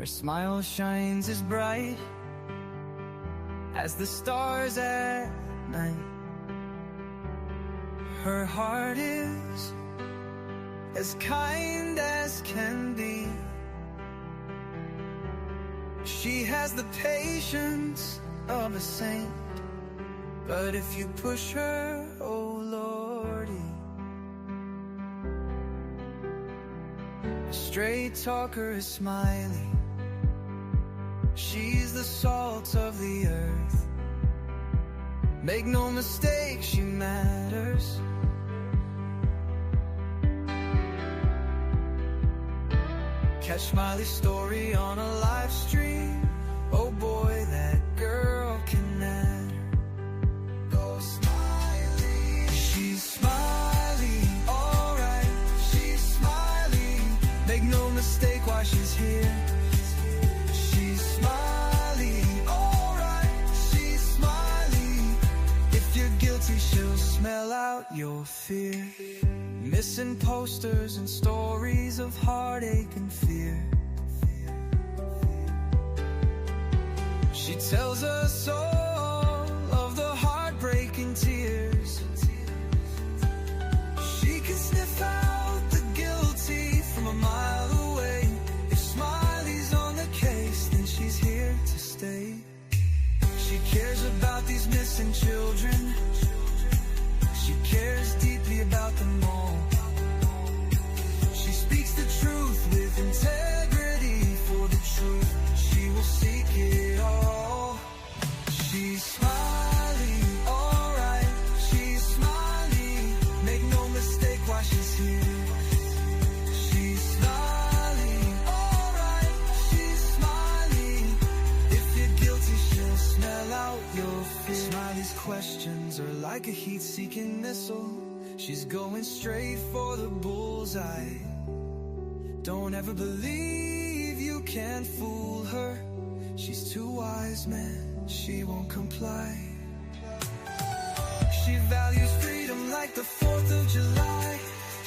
Her smile shines as bright as the stars at night. Her heart is as kind as can be. She has the patience of a saint, but if you push her, oh Lordy. A straight talker is Smiley. She's the salt of the earth. Make no mistake, she matters. Catch Smiley's story on a live stream. Oh boy, that girl can matter. Go Smiley. She's Smiley, alright. She's Smiley. Make no mistake why she's here. She's Smiley, alright. She's Smiley. If you're guilty, she'll smell out your fear. Missing posters and stories of heartache and fear. She tells us all of the heartbreaking tears. She can sniff out the guilty from a mile away. If Smiley's on the case, then she's here to stay. She cares about these missing children. She cares deeply about them all. She speaks the truth with integrity. For the truth, she will seek it all. She's Smiley, alright. She's Smiley. Make no mistake why she's here. She's Smiley, alright. She's Smiley. If you're guilty, she'll smell out your fear. Smiley's questions are like a heat-seeking missile. She's going straight for the bullseye. Don't ever believe you can fool her. She's too wise, man, she won't comply. She values freedom like the 4th of July.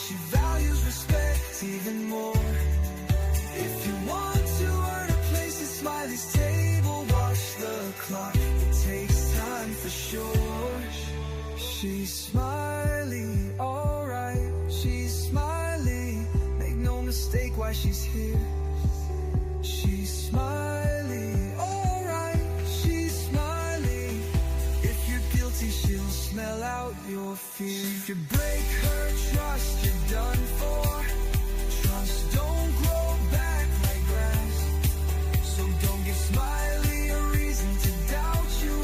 She values respect even more. If you want to earn a place at Smiley's table, watch the clock, it takes time for sure. She's Smiley, alright. She's Smiley. Make no mistake why she's here. She's Smiley, alright. She's Smiley. If you're guilty, she'll smell out your fear. If you break her trust, you're done for. Trust don't grow back like grass. So don't give Smiley a reason to doubt you,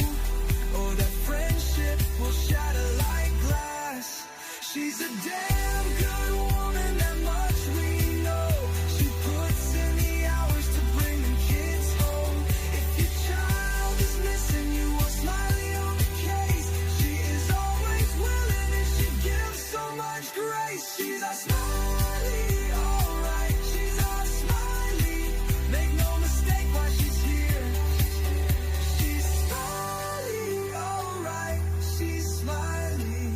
or that friendship will shatter like glass. She's a damn good woman, that much we know. She puts in the hours to bring them kids home. If your child is missing, you want Smiley on the case. She is always willing and she gives so much grace. She's a Smiley, alright. She's a Smiley. Make no mistake why she's here. She's Smiley, alright. She's Smiley.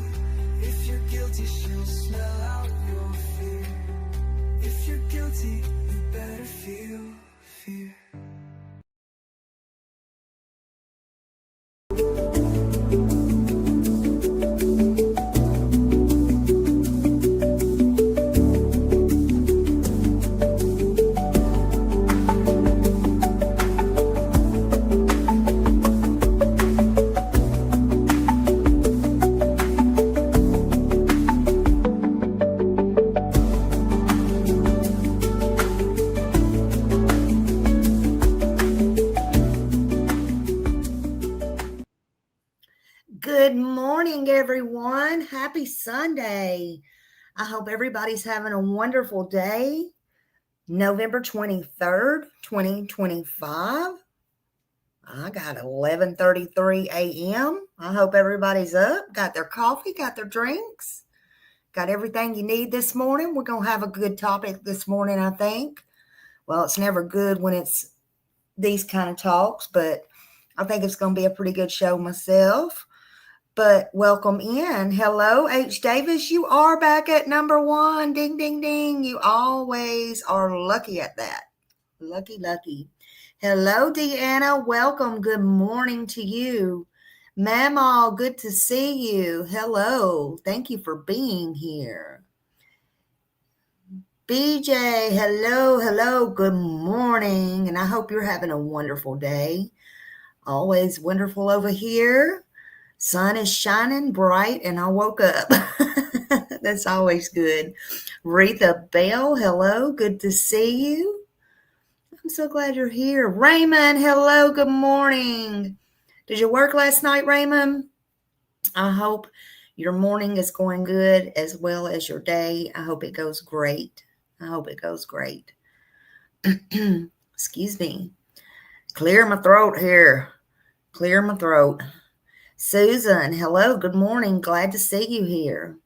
If you're guilty, she'll smell out your fear. If you're guilty, you better feel fear. Good morning, everyone. Happy Sunday. I hope everybody's having a wonderful day. November 23rd, 2025. I got 11:33 a.m. I hope everybody's up, got their coffee, got their drinks, got everything you need this morning. We're going to have a good topic this morning, I think. Well, it's never good when it's these kind of talks, but I think it's going to be a pretty good show myself. But welcome in. Hello, H. Davis. You are back at number 1. Ding, ding, ding. You always are lucky at that. Lucky, lucky. Hello, Deanna. Welcome. Good morning to you. Mama, good to see you. Hello. Thank you for being here. BJ, hello, hello. Good morning. And I hope you're having a wonderful day. Always wonderful over here. Sun is shining bright and I woke up. That's always good. Retha Bell, hello. Good to see you. I'm so glad you're here. Raymond, hello. Good morning. Did you work last night, Raymond? I hope your morning is going good as well as your day. I hope it goes great. I hope it goes great. Excuse me. Clear my throat here. Clear my throat. Susan, hello. Good morning. Glad to see you here.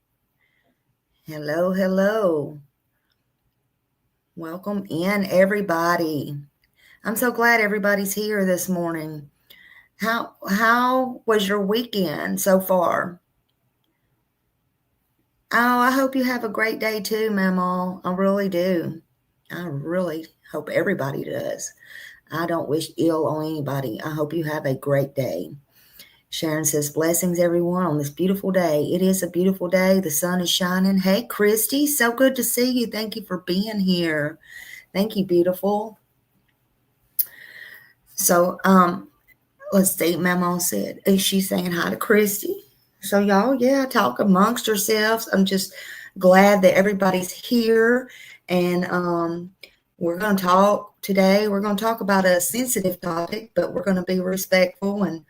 Hello, hello. Welcome in, everybody. I'm so glad everybody's here this morning. How was your weekend so far? Oh, I hope you have a great day too, Mama. I really do. I really hope everybody does. I don't wish ill on anybody. I hope you have a great day. Sharon says, blessings, everyone, on this beautiful day. It is a beautiful day. The sun is shining. Hey, Christy, so good to see you. Thank you for being here. Thank you, beautiful. So, let's see, Mama said, is she saying hi to Christy? So y'all, yeah, talk amongst yourselves. I'm just glad that everybody's here. And we're going to talk today. We're going to talk about a sensitive topic, but we're going to be respectful. And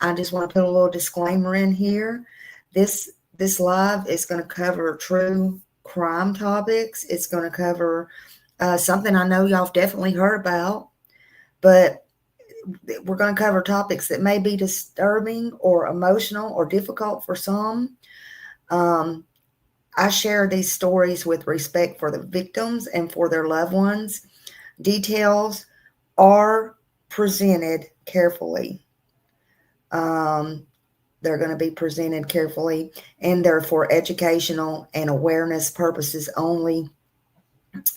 I just want to put a little disclaimer in here. This live is going to cover true crime topics. It's going to cover something I know y'all have definitely heard about, but we're going to cover topics that may be disturbing or emotional or difficult for some. I share these stories with respect for the victims and for their loved ones. Details are presented carefully. They're going to be presented carefully, and they're for educational and awareness purposes only.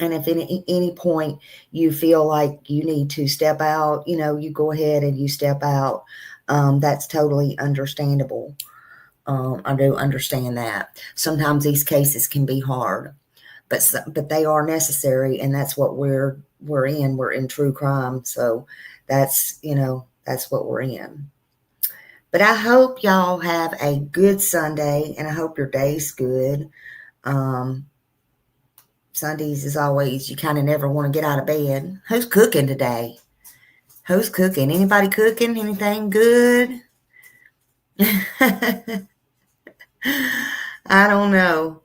And if at any point you feel like you need to step out, you go ahead and you step out. That's totally understandable. I do understand that. Sometimes these cases can be hard, but they are necessary, and that's what we're in. We're in true crime, so that's what we're in. But I hope y'all have a good Sunday, and I hope your day's good. Sundays, as always, you kind of never want to get out of bed. Who's cooking today? Who's cooking? Anybody cooking? Anything good? I don't know.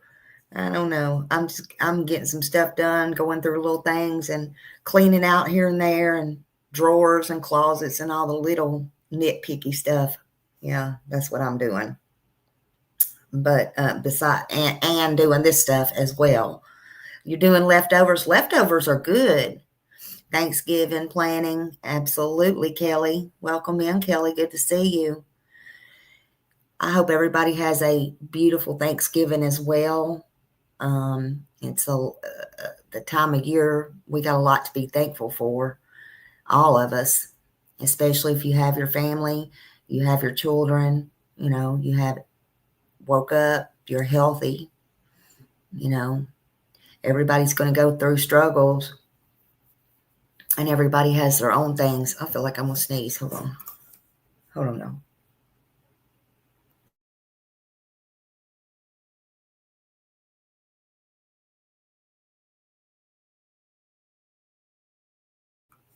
I'm getting some stuff done, going through little things and cleaning out here and there and drawers and closets and all the little nitpicky stuff. Yeah, that's what I'm doing. But besides, and doing this stuff as well. You're doing leftovers. Leftovers are good. Thanksgiving planning. Absolutely, Kelly. Welcome in, Kelly. Good to see you. I hope everybody has a beautiful Thanksgiving as well. It's the time of year we got a lot to be thankful for, all of us, especially if you have your family, you have your children, you have woke up, you're healthy, everybody's going to go through struggles, and everybody has their own things. I feel like I'm going to sneeze. Hold on now.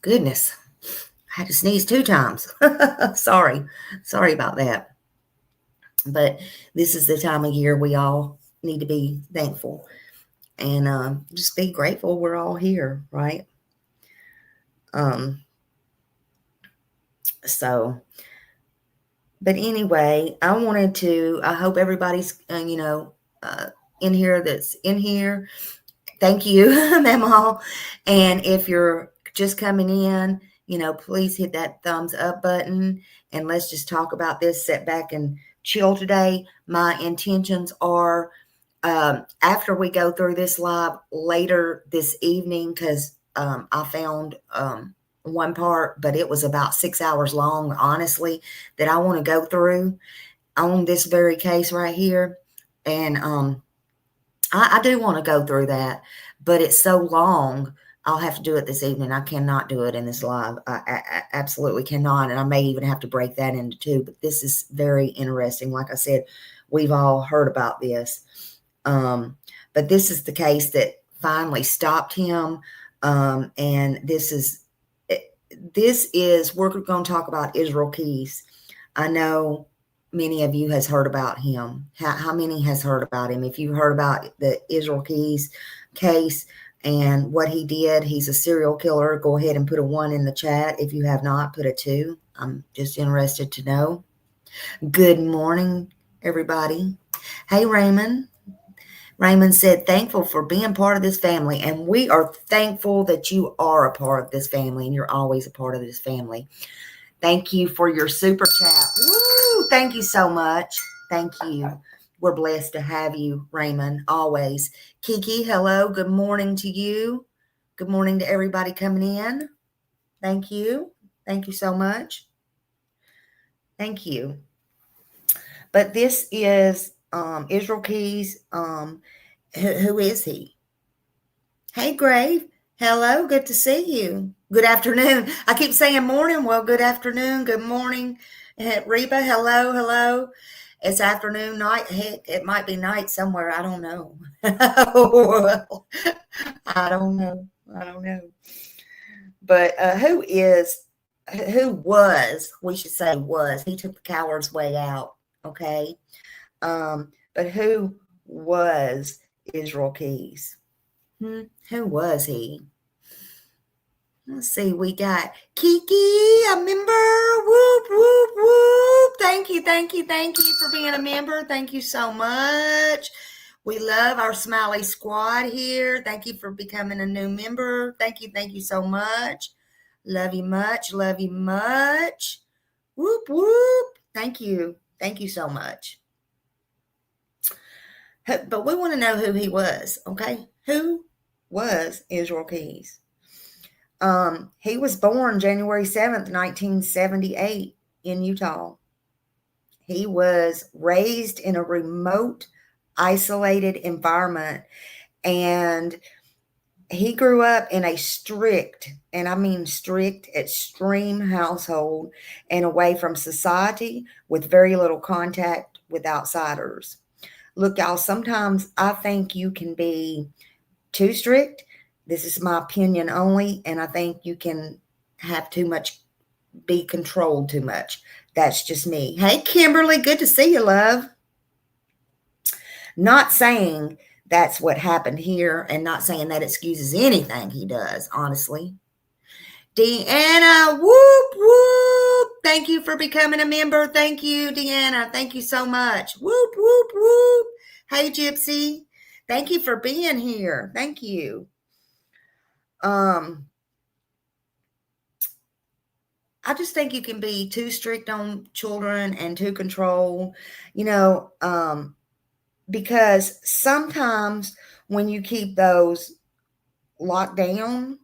Goodness, I had to sneeze 2 times. Sorry about that. But this is the time of year we all need to be thankful and just be grateful we're all here, right? But anyway, I hope everybody's, in here that's in here. Thank you, Mama. And if you're just coming in, please hit that thumbs up button and let's just talk about this, sit back and chill today. My intentions are after we go through this live later this evening, because I found one part, but it was about 6 hours long, honestly, that I want to go through on this very case right here. And I do want to go through that, but it's so long. I'll have to do it this evening. I cannot do it in this live. I absolutely cannot. And I may even have to break that into two, but this is very interesting. Like I said, we've all heard about this. But this is the case that finally stopped him. And we're going to talk about Israel Keys. I know many of you has heard about him. How many has heard about him? If you heard about the Israel Keys case and what he did, he's a serial killer. Go ahead and put a 1 in the chat. If you have not, put a 2. I'm just interested to know. Good morning, everybody. Hey, Raymond. Raymond said, thankful for being part of this family. And we are thankful that you are a part of this family and you're always a part of this family. Thank you for your super chat. Woo! Thank you so much. Thank you. We're blessed to have you, Raymond, always. Kiki, hello. Good morning to you. Good morning to everybody coming in. Thank you. Thank you so much. Thank you. But this is Israel Keys. Who is he? Hey, Grave. Hello. Good to see you. Good afternoon. I keep saying morning. Well, good afternoon. Good morning. Reba, hello. It's afternoon, night. Heck, it might be night somewhere. I don't know. I don't know. But who was, we should say was, he took the coward's way out. Okay. But who was Israel Keys? Who was he? Let's see. We got Kiki, a member. Whoop, whoop, whoop. Thank you for being a member. Thank you so much. We love our Smiley Squad here. Thank you for becoming a new member. Thank you so much. Love you much. Whoop, whoop. Thank you so much. But we want to know who he was, okay? Who was Israel Keys? He was born January 7th, 1978 in Utah. He was raised in a remote, isolated environment, and he grew up in a strict, and I mean strict, extreme household and away from society with very little contact with outsiders. Look, y'all, sometimes I think you can be too strict. This is my opinion only, and I think you can have too much, be controlled too much. That's just me. Hey, Kimberly, good to see you, love. Not saying that's what happened here, and not saying that excuses anything he does, honestly. Deanna, whoop, whoop. Thank you for becoming a member. Thank you, Deanna. Thank you so much. Whoop, whoop, whoop. Hey, Gypsy. Thank you for being here. Thank you. I just think you can be too strict on children and too controlled, because sometimes when you keep those locked down,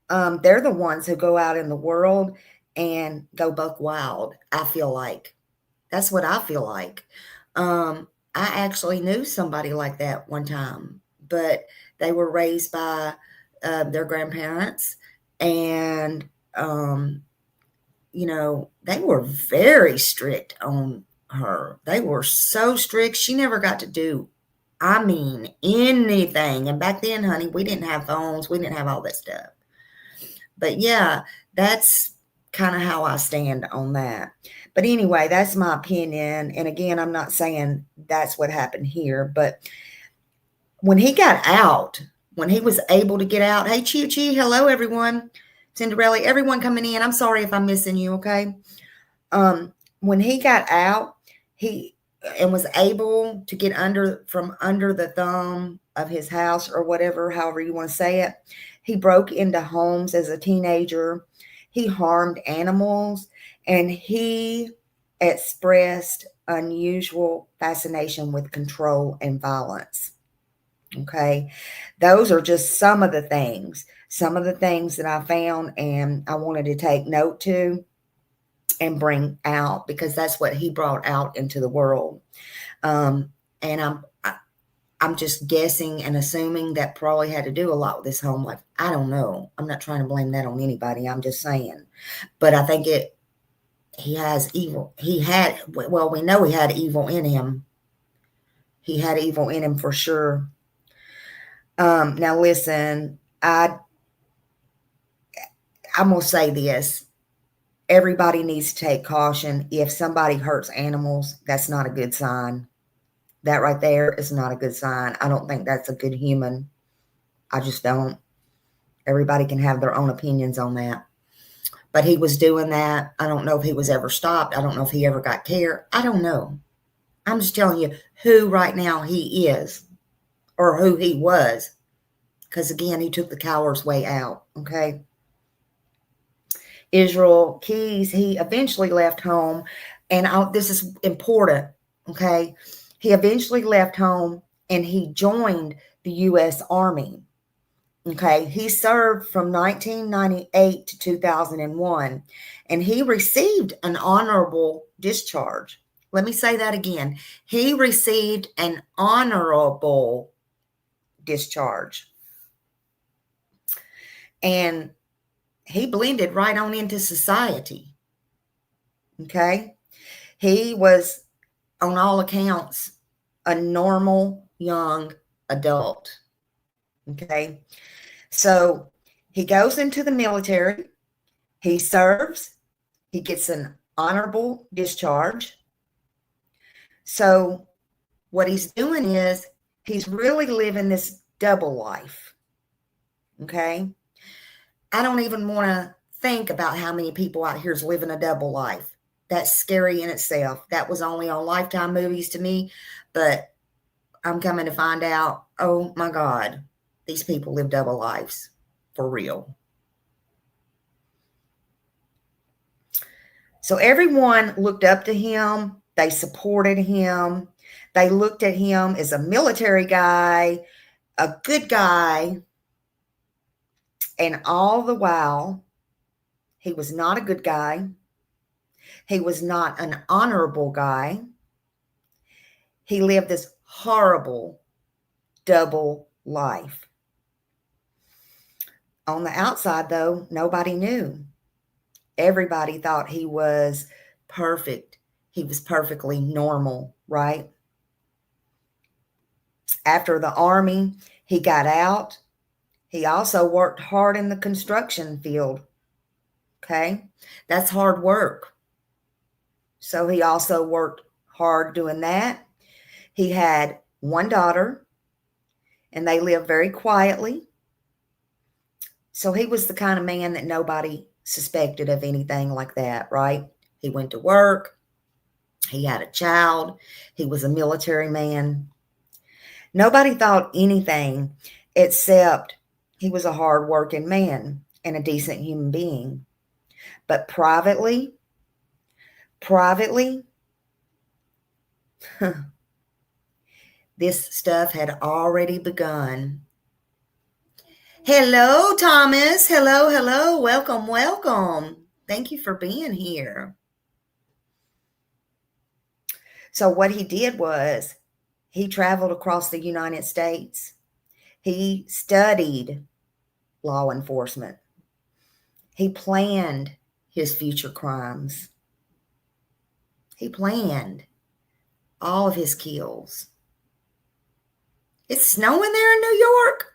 they're the ones who go out in the world and go buck wild. I feel like that's what I feel like. I actually knew somebody like that one time, but they were raised by their grandparents, and they were very strict on her. They were so strict. She never got to do, anything. And back then, honey, we didn't have phones. We didn't have all that stuff. But yeah, that's kind of how I stand on that. But anyway, that's my opinion. And again, I'm not saying that's what happened here, but when he got out, when he was able to get out, hey, Chi, hello, everyone. Cinderella, everyone coming in. I'm sorry if I'm missing you, okay? When he got out, and was able to get from under the thumb of his house or whatever, however you want to say it, he broke into homes as a teenager. He harmed animals, and he expressed unusual fascination with control and violence. Okay. Those are just some of the things. Some of the things that I found and I wanted to take note to and bring out because that's what he brought out into the world. And I'm just guessing and assuming that probably had to do a lot with his home life. I don't know. I'm not trying to blame that on anybody. I'm just saying. But I think he has evil. Well, we know he had evil in him. He had evil in him for sure. Now listen, I'm going to say this. Everybody needs to take caution. If somebody hurts animals, that's not a good sign. That right there is not a good sign. I don't think that's a good human. I just don't. Everybody can have their own opinions on that. But he was doing that. I don't know if he was ever stopped. I don't know if he ever got care. I don't know. I'm just telling you who right now he is or who he was. Because again, he took the coward's way out. Okay. Israel Keys, he eventually left home. And this is important. Okay. He eventually left home and he joined the U.S. Army. Okay, he served from 1998 to 2001, and he received an honorable discharge. Let me say that again. He received an honorable discharge. And he blended right on into society. Okay, he was, on all accounts, a normal young adult. Okay. So he goes into the military, he serves, he gets an honorable discharge. So what he's doing is he's really living this double life. Okay. I don't even want to think about how many people out here is living a double life. That's scary in itself. That was only on Lifetime movies to me, but I'm coming to find out, oh my God, these people live double lives for real. So everyone looked up to him. They supported him. They looked at him as a military guy, a good guy. And all the while, he was not a good guy. He was not an honorable guy. He lived this horrible double life. On the outside, though, nobody knew. Everybody thought he was perfect. He was perfectly normal, right? After the Army, he got out. He also worked hard in the construction field. Okay? That's hard work. So he also worked hard doing that. He had one daughter, and they lived very quietly. So he was the kind of man that nobody suspected of anything like that, right? He went to work. He had a child. He was a military man. Nobody thought anything except he was a hardworking man and a decent human being. But privately, this stuff had already begun. Hello, Thomas. Hello. Welcome. Thank you for being here. So what he did was he traveled across the United States. He studied law enforcement. He planned his future crimes. He planned all of his kills. It's snowing there in New York?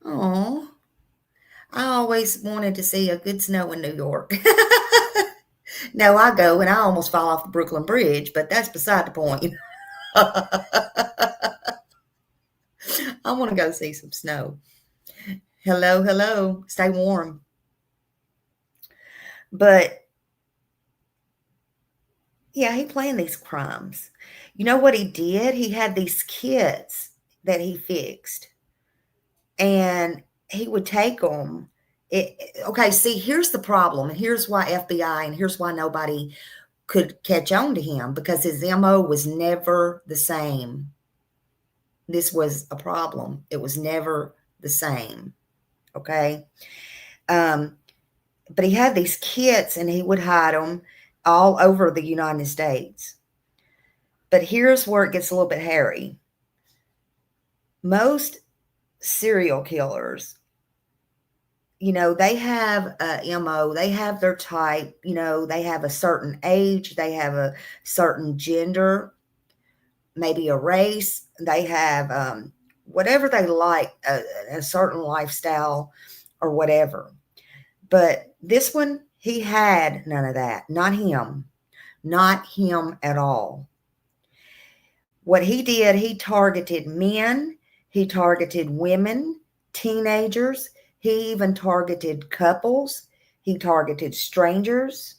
Oh, I always wanted to see a good snow in New York. No, I go and I almost fall off the Brooklyn Bridge, but that's beside the point. I want to go see some snow. Hello. Stay warm. But yeah, he planned these crimes. You know what he did? He had these kits that he fixed. And he would take them. Okay, see, here's the problem. And here's why FBI and here's why nobody could catch on to him, because his MO was never the same. this was a problem. It was never the same. Okay. But he had these kits and he would hide them all over the United States. But here's where it gets a little bit hairy. Most serial killers, they have a MO, they have their type, they have a certain age, they have a certain gender, maybe a race, they have whatever they like, a certain lifestyle or whatever. But this one, he had none of that. Not him at all. What he did, he targeted men, he targeted women, teenagers, he even targeted couples, he targeted strangers.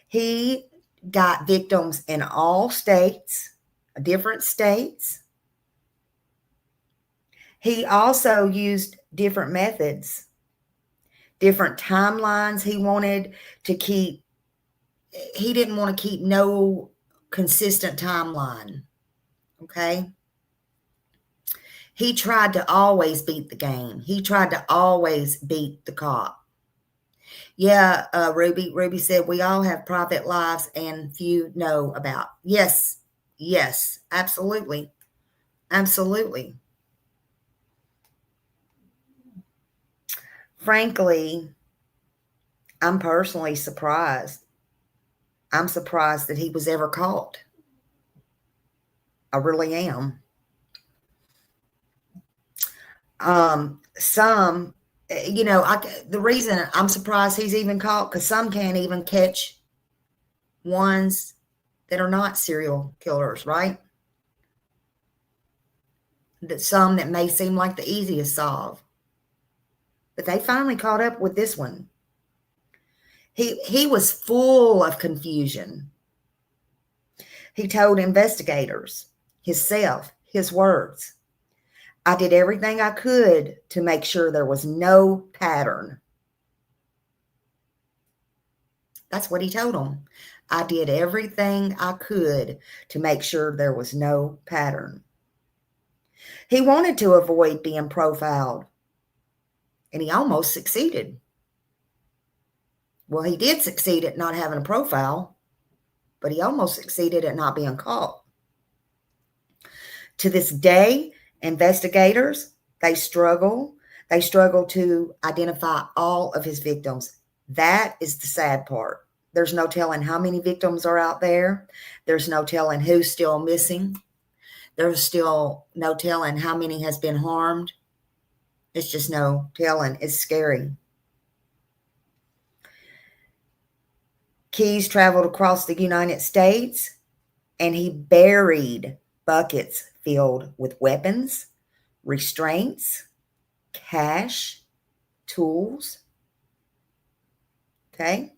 He got victims in all states, different states. He also used different methods, different timelines. He didn't want to keep no consistent timeline. Okay. He tried to always beat the game. He tried to always beat the cop. Yeah, Ruby said we all have private lives and few know about. Yes, absolutely. Absolutely. Frankly, I'm personally surprised. I'm surprised that he was ever caught. I really am. The reason I'm surprised he's even caught, because some can't even catch ones that are not serial killers, right? Some that may seem like the easiest solve. But they finally caught up with this one. He was full of confusion. He told investigators, his words, I did everything I could to make sure there was no pattern. That's what he told them. I did everything I could to make sure there was no pattern. He wanted to avoid being profiled, and he almost succeeded. Well, he did succeed at not having a profile, but he almost succeeded at not being caught. To this day, investigators, they struggle to identify all of his victims. That is the sad part. There's no telling how many victims are out there. There's no telling who's still missing. There's still no telling how many has been harmed. It's just no telling. It's scary. Keyes traveled across the United States, and he buried buckets filled with weapons, restraints, cash, tools. Okay?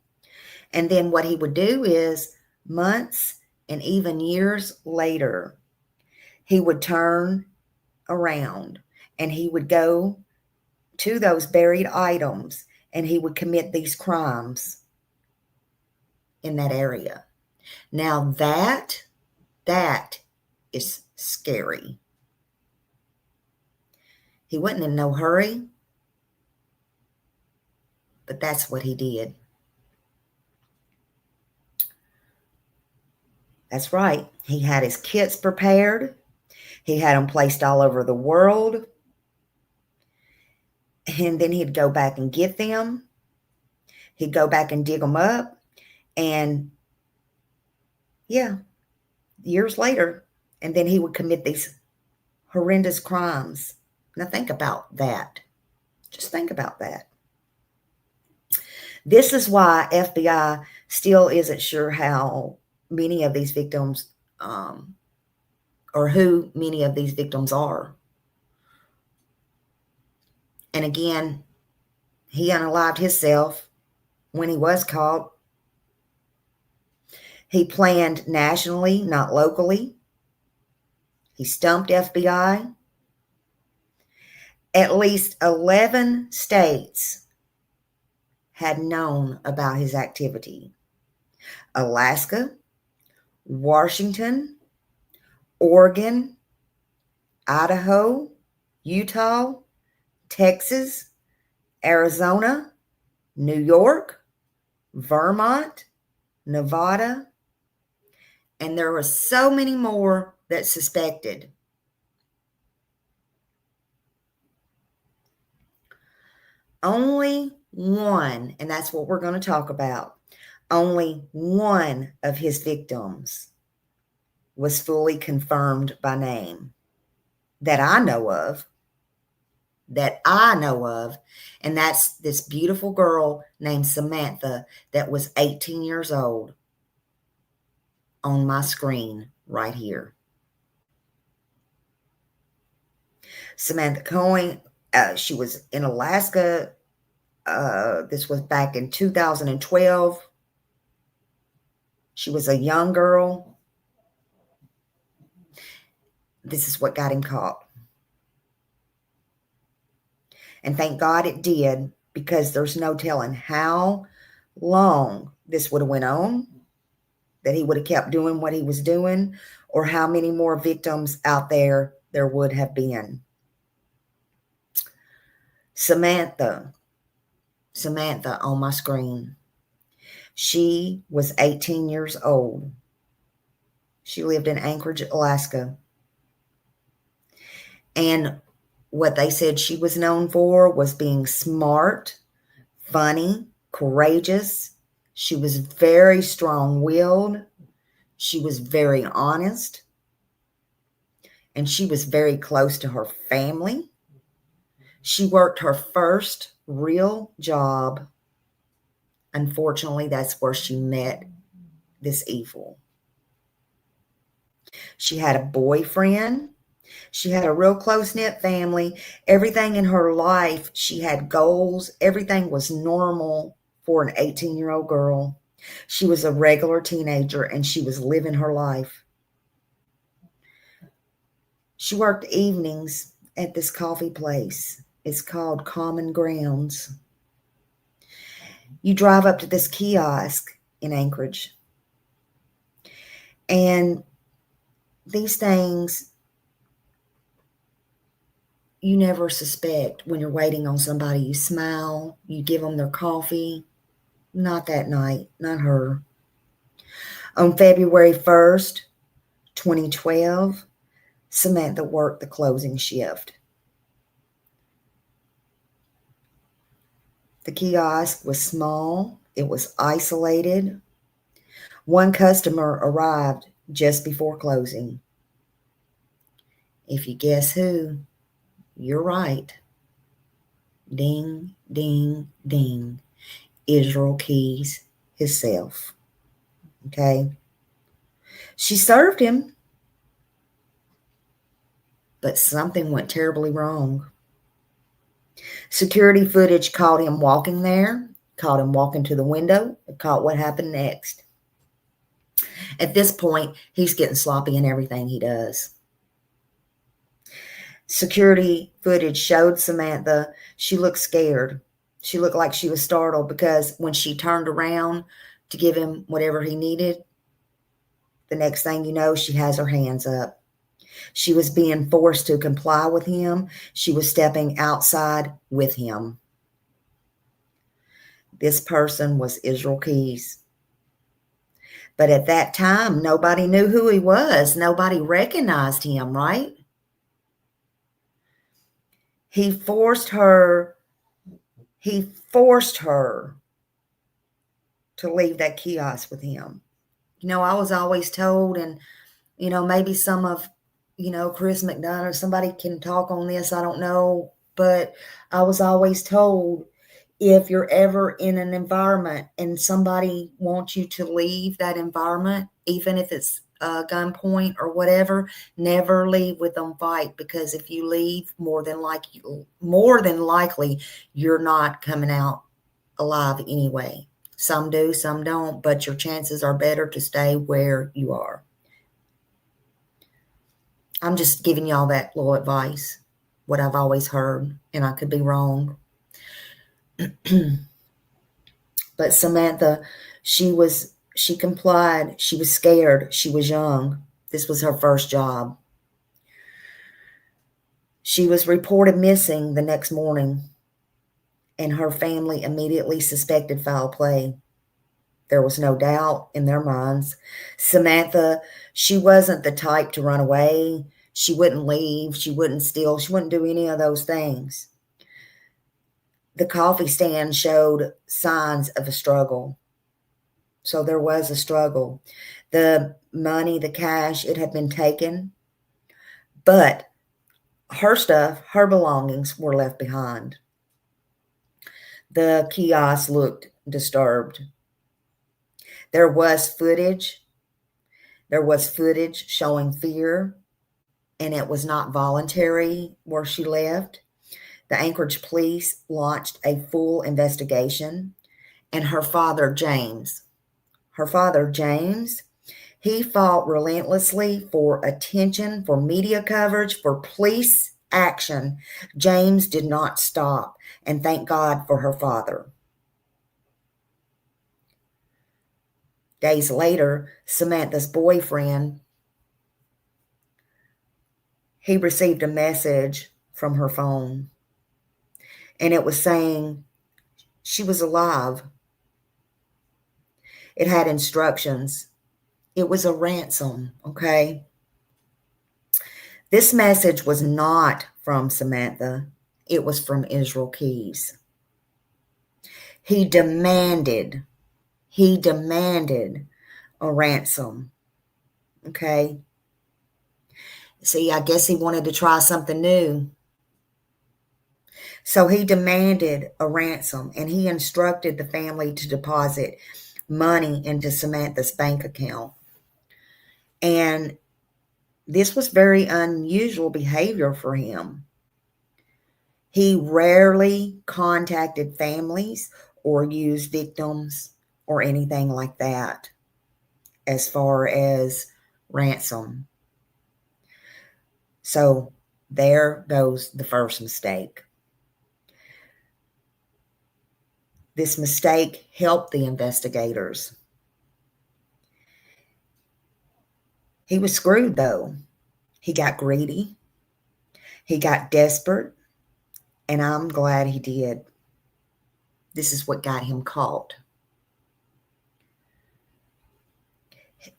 And then what he would do is, months and even years later, he would turn around and he would go to those buried items and he would commit these crimes in that area. Now that is scary. He wasn't in no hurry, but that's what he did. That's right. He had his kits prepared. He had them placed all over the world. And then he'd go back and get them. He'd go back and dig them up. And yeah, years later, and then he would commit these horrendous crimes. Now think about that. Just think about that. This is why FBI still isn't sure how many of these victims, or who many of these victims are. And again, he unalived himself when he was caught. He planned nationally, not locally. He stumped FBI. At least 11 states had known about his activity. Alaska, Washington, Oregon, Idaho, Utah, Texas, Arizona, New York, Vermont, Nevada, and there were so many more that suspected. Only one, and that's what we're going to talk about, only one of his victims was fully confirmed by name that I know of, and that's this beautiful girl named Samantha that was 18 years old on my screen right here. Samantha Cohen, she was in Alaska. This was back in 2012. She was a young girl. This is what got him caught. And thank God it did, because there's no telling how long this would have went on, that he would have kept doing what he was doing, or how many more victims out there would have been. Samantha on my screen. She was 18 years old. She lived in Anchorage, Alaska. And what they said she was known for was being smart, funny, courageous. She was very strong-willed. She was very honest. And she was very close to her family. She worked her first real job. Unfortunately, that's where she met this evil. She had a boyfriend. She had a real close-knit family. Everything in her life, she had goals. Everything was normal for an 18-year-old girl. She was a regular teenager, and she was living her life. She worked evenings at this coffee place. It's called Common Grounds. You drive up to this kiosk in Anchorage, and these things you never suspect when you're waiting on somebody. You smile, you give them their coffee. Not that night, not her. On February 1st, 2012, Samantha worked the closing shift. The kiosk was small. It was isolated. One customer arrived just before closing. If you guess who, you're right. Ding, ding, ding. Israel Keys himself. Okay? She served him, but something went terribly wrong. Security footage caught him walking there, caught him walking to the window, caught what happened next. At this point, he's getting sloppy in everything he does. Security footage showed Samantha, she looked scared. She looked like she was startled, because when she turned around to give him whatever he needed, the next thing you know, she has her hands up. She was being forced to comply with him. She was stepping outside with him. This person was Israel Keys. But at that time, nobody knew who he was. Nobody recognized him, right? He forced her to leave that kiosk with him. I was always told, and, maybe some of, Chris McDonough or somebody can talk on this, I don't know, but I was always told, if you're ever in an environment and somebody wants you to leave that environment, even if it's gunpoint or whatever, never leave with them fight, because if you leave, more than likely, you're not coming out alive anyway. Some do, some don't, but your chances are better to stay where you are. I'm just giving y'all that little advice, what I've always heard, and I could be wrong. But Samantha, she complied. She was scared. She was young. This was her first job. She was reported missing the next morning, and her family immediately suspected foul play. There was no doubt in their minds. Samantha, she wasn't the type to run away. She wouldn't leave. She wouldn't steal. She wouldn't do any of those things. The coffee stand showed signs of a struggle. So there was a struggle. The money, the cash, it had been taken, but her stuff, her belongings were left behind. The kiosk looked disturbed. There was footage. There was footage showing fear, and it was not voluntary where she left. The Anchorage police launched a full investigation, and her father, James, he fought relentlessly for attention, for media coverage, for police action. James did not stop, and thank God for her father. Days later, Samantha's boyfriend, he received a message from her phone, and it was saying she was alive. It had instructions. It was a ransom, okay? This message was not from Samantha. It was from Israel Keys. He demanded a ransom, okay? See, I guess he wanted to try something new. So he demanded a ransom, and he instructed the family to deposit money into Samantha's bank account. And this was very unusual behavior for him. He rarely contacted families or used victims or anything like that as far as ransom. So there goes the first mistake. This mistake helped the investigators. He was screwed, though. He got greedy. He got desperate. And I'm glad he did. This is what got him caught.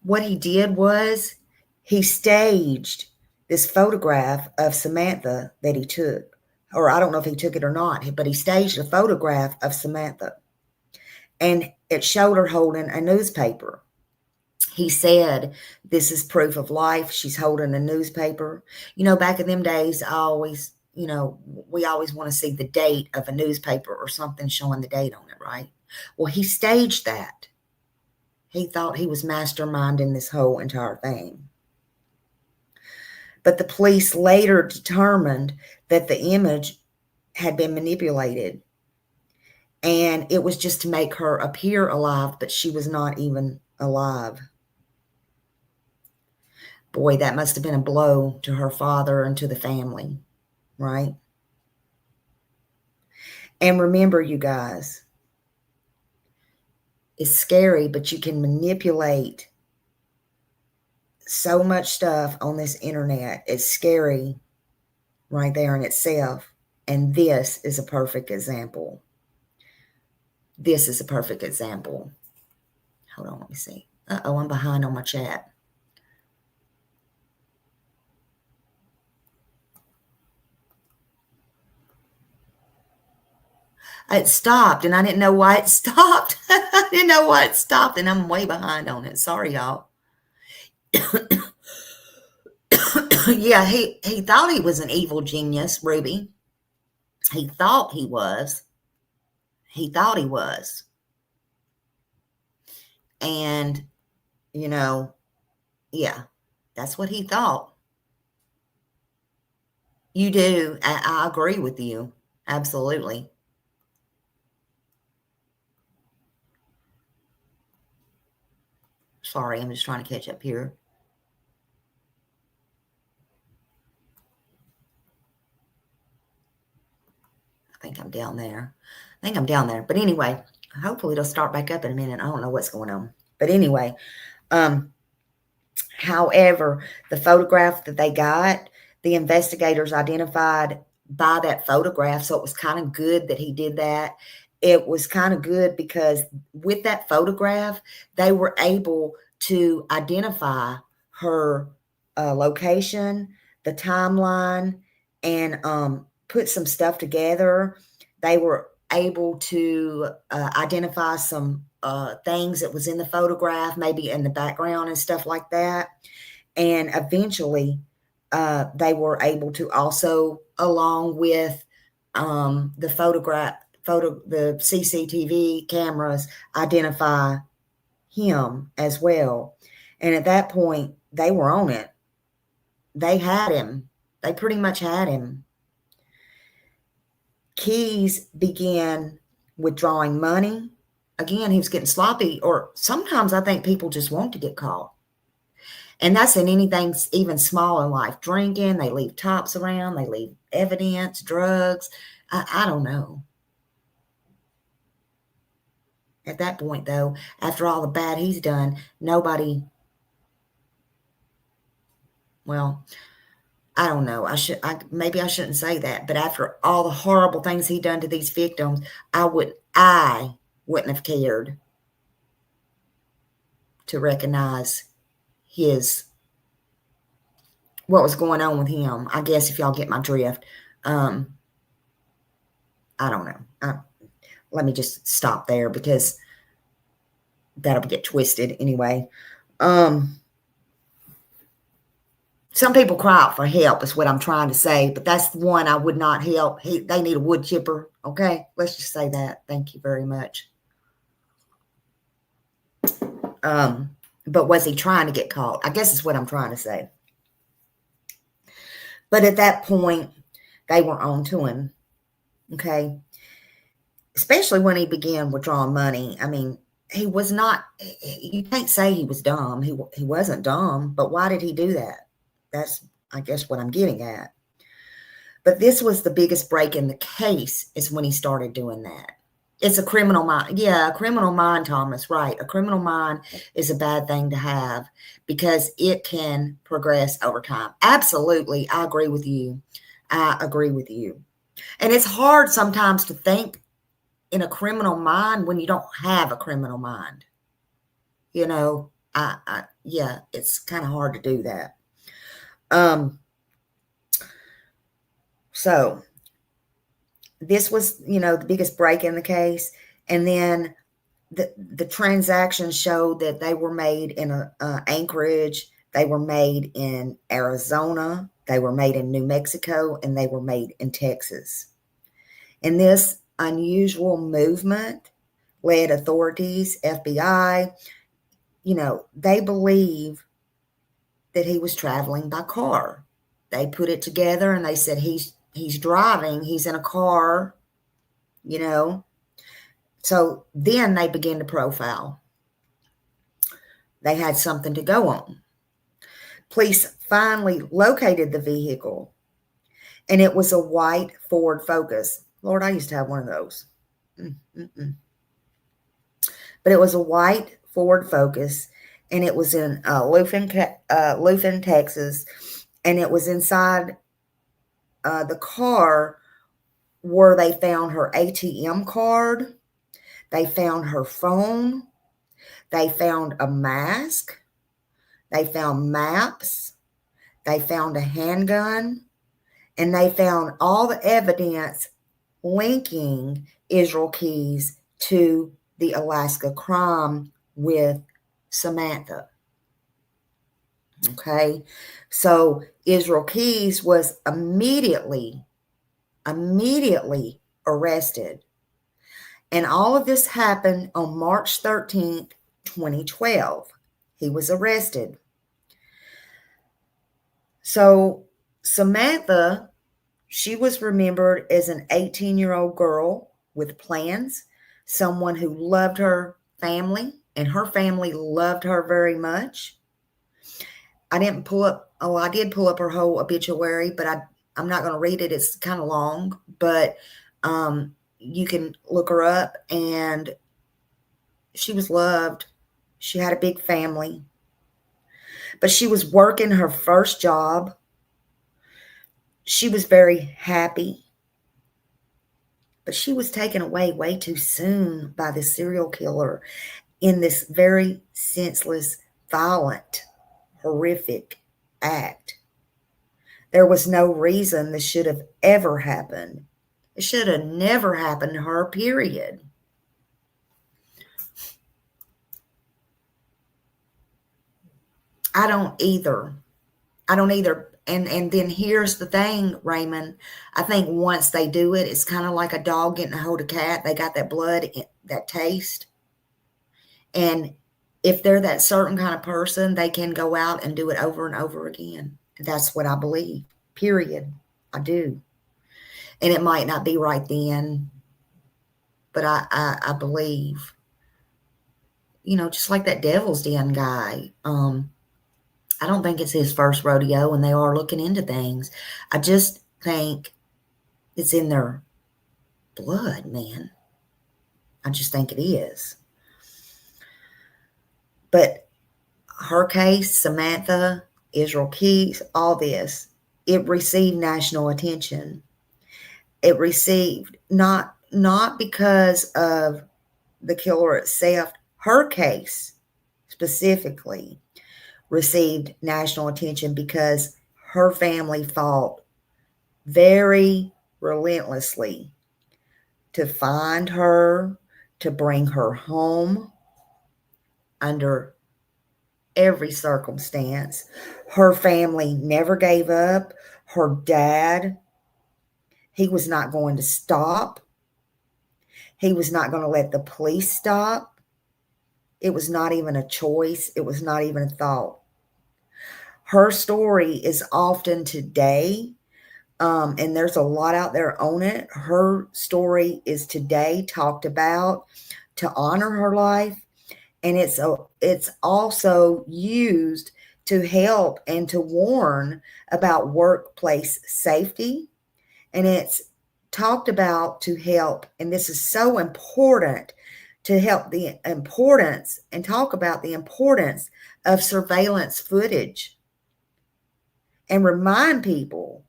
What he did was he staged this photograph of Samantha that he took. Or I don't know if he took it or not, but he staged a photograph of Samantha. And it showed her holding a newspaper. He said, this is proof of life. She's holding a newspaper. You know, back in them days, we always want to see the date of a newspaper or something showing the date on it, right? Well, he staged that. He thought he was masterminding this whole entire thing. But the police later determined that the image had been manipulated. And it was just to make her appear alive, but she was not even alive. Boy, that must have been a blow to her father and to the family, right? And remember, you guys, it's scary, but you can manipulate so much stuff on this internet. It's scary right there in itself. And this is a perfect example. This is a perfect example. Hold on, let me see. Uh-oh, I'm behind on my chat. It stopped, and I didn't know why it stopped. I didn't know why it stopped, and I'm way behind on it. Sorry, y'all. Yeah, he thought he was an evil genius, Ruby. He thought he was. He thought he was. And, yeah, that's what he thought. You do. I agree with you. Absolutely. Sorry, I'm just trying to catch up here. I think I'm down there. But anyway, hopefully it'll start back up in a minute. I don't know what's going on. But anyway, however, the photograph that they got, the investigators identified by that photograph. So it was kind of good that he did that. It was kind of good because with that photograph, they were able to identify her location, the timeline, and put some stuff together. They were able to identify some things that was in the photograph, maybe in the background and stuff like that. And eventually, they were able to also, along with the the CCTV cameras, identify him as well. And at that point, they were on it. They had him. They pretty much had him. Keys began withdrawing money. Again, he was getting sloppy, or sometimes I think people just want to get caught. And that's in anything even small in life. Drinking, they leave tops around, they leave evidence, drugs. I don't know. At that point, though, after all the bad he's done, nobody, well, I don't know. Maybe I shouldn't say that, but after all the horrible things he done to these victims, I wouldn't have cared to recognize what was going on with him. I guess if y'all get my drift. I don't know. Let me just stop there because that'll get twisted anyway. Some people cry out for help is what I'm trying to say, but that's the one I would not help. They need a wood chipper. Okay, let's just say that. Thank you very much. But was he trying to get caught? I guess is what I'm trying to say. But at that point, they were on to him. Okay. Especially when he began withdrawing money. I mean, he was not, you can't say he was dumb. He wasn't dumb, but why did he do that? That's, I guess, what I'm getting at. But this was the biggest break in the case, is when he started doing that. It's a criminal mind. Yeah, a criminal mind, Thomas, right. A criminal mind is a bad thing to have because it can progress over time. Absolutely, I agree with you. I agree with you. And it's hard sometimes to think in a criminal mind when you don't have a criminal mind. You know, yeah, it's kind of hard to do that. So this was, the biggest break in the case. And then the transactions showed that they were made in Anchorage, they were made in Arizona, they were made in New Mexico, and they were made in Texas. And this unusual movement led authorities, FBI, they believe that he was traveling by car. They put it together and they said he's driving, he's in a car, So then they began to profile. They had something to go on. Police finally located the vehicle, and it was a white Ford Focus. Lord, I used to have one of those. But it was a white Ford Focus, and it was in Lufkin, Texas, and it was inside the car where they found her ATM card. They found her phone. They found a mask. They found maps. They found a handgun. And they found all the evidence linking Israel Keys to the Alaska crime with Samantha. Okay, so Israel Keys was immediately arrested. And all of this happened on March 13th, 2012. He was arrested. So Samantha, she was remembered as an 18-year-old girl with plans, someone who loved her family, and her family loved her very much. I did pull up her whole obituary, but I'm not going to read it. It's kind of long, but you can look her up, and she was loved. She had a big family, but she was working her first job. She was very happy, but she was taken away way too soon by this serial killer in this very senseless, violent, horrific act. There was no reason this should have ever happened. It should have never happened to her, period. I don't either. I don't either. And then here's the thing, Raymond. I think once they do it, it's kind of like a dog getting a hold of a cat. They got that blood, that taste. And if they're that certain kind of person, they can go out and do it over and over again. That's what I believe, period. I do. And it might not be right then, but I believe, just like that Devil's Den guy. I don't think it's his first rodeo, and they are looking into things. I just think it's in their blood, man. I just think it is. But her case, Samantha, Israel Keys, all this, it received national attention. It received not because of the killer itself. Her case specifically received national attention because her family fought very relentlessly to find her, to bring her home under every circumstance. Her family never gave up. Her dad, he was not going to stop. He was not going to let the police stop. It was not even a choice. It was not even a thought. Her story is often today, and there's a lot out there on it. Her story is today talked about to honor her life, and it's also used to help and to warn about workplace safety, and it's talked about to help, and this is so important, to help the importance and talk about the importance of surveillance footage and remind people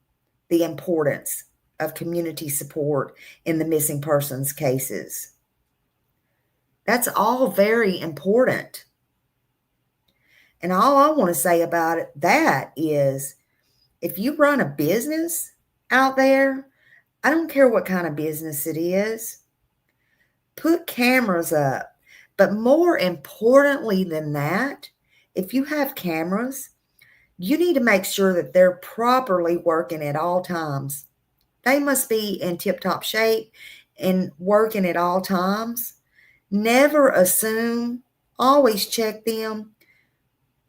the importance of community support in the missing persons cases. That's all very important. And all I want to say about that is, if you run a business out there, I don't care what kind of business it is, put cameras up. But more importantly than that, if you have cameras, you need to make sure that they're properly working at all times. They must be in tip-top shape and working at all times. Never assume, always check them.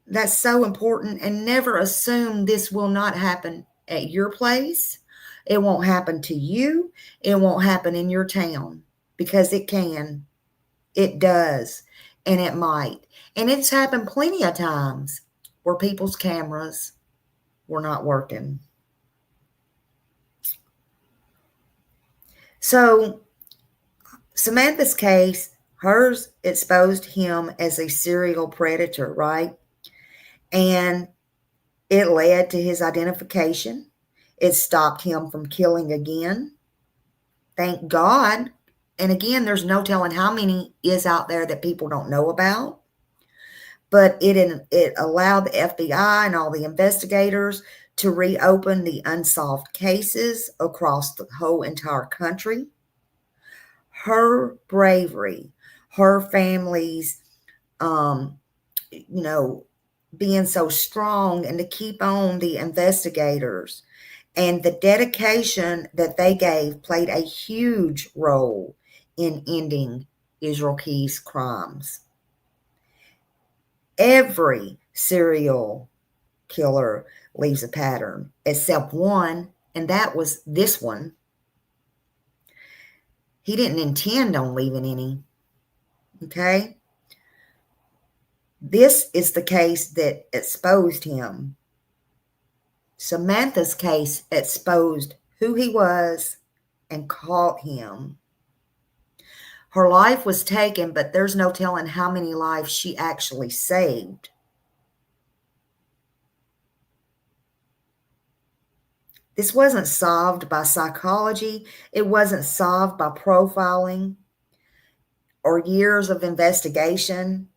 That's so important. And never assume this will not happen at your place. It won't happen to you. It won't happen in your town, because it can. It does. And it might. And it's happened plenty of times where people's cameras were not working. So Samantha's case, hers exposed him as a serial predator, right? And it led to his identification. It stopped him from killing again. Thank God. And again, there's no telling how many is out there that people don't know about. But it allowed the FBI and all the investigators to reopen the unsolved cases across the whole entire country. Her bravery, her family's, being so strong, and to keep on the investigators, and the dedication that they gave played a huge role in ending Israel Key's crimes. Every serial killer leaves a pattern, except one, and that was this one. He didn't intend on leaving any. Okay? This is the case that exposed him. Samantha's case exposed who he was and caught him. Her life was taken, but there's no telling how many lives she actually saved. This wasn't solved by psychology. It wasn't solved by profiling or years of investigation.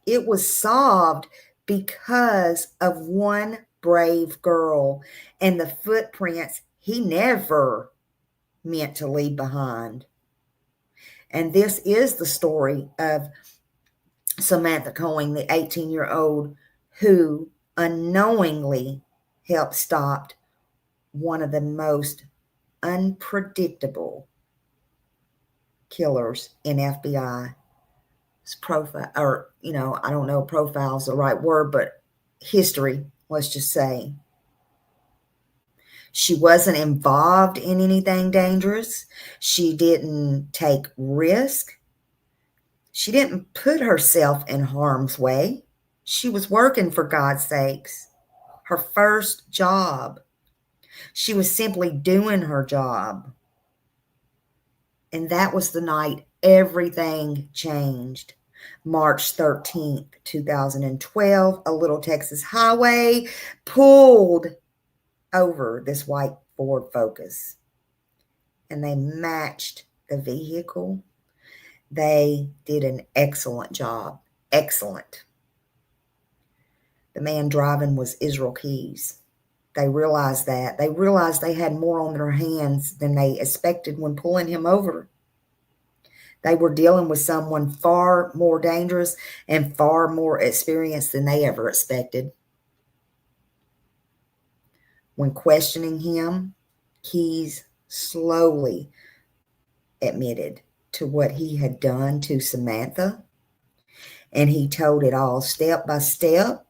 It was solved because of one brave girl and the footprints he never meant to leave behind. And this is the story of Samantha Cohen, the 18-year-old who unknowingly helped stop one of the most unpredictable killers in FBI profile, or, I don't know if profile is the right word, but history, let's just say. She wasn't involved in anything dangerous. She didn't take risk. She didn't put herself in harm's way. She was working, for God's sakes, her first job. She was simply doing her job. And that was the night everything changed. March 13th, 2012, a little Texas highway pulled over this white Ford Focus. And they matched the vehicle. They did an excellent job. Excellent. The man driving was Israel Keys. They realized that. They realized they had more on their hands than they expected when pulling him over. They were dealing with someone far more dangerous and far more experienced than they ever expected. When questioning him, Keys slowly admitted to what he had done to Samantha, and he told it all step by step.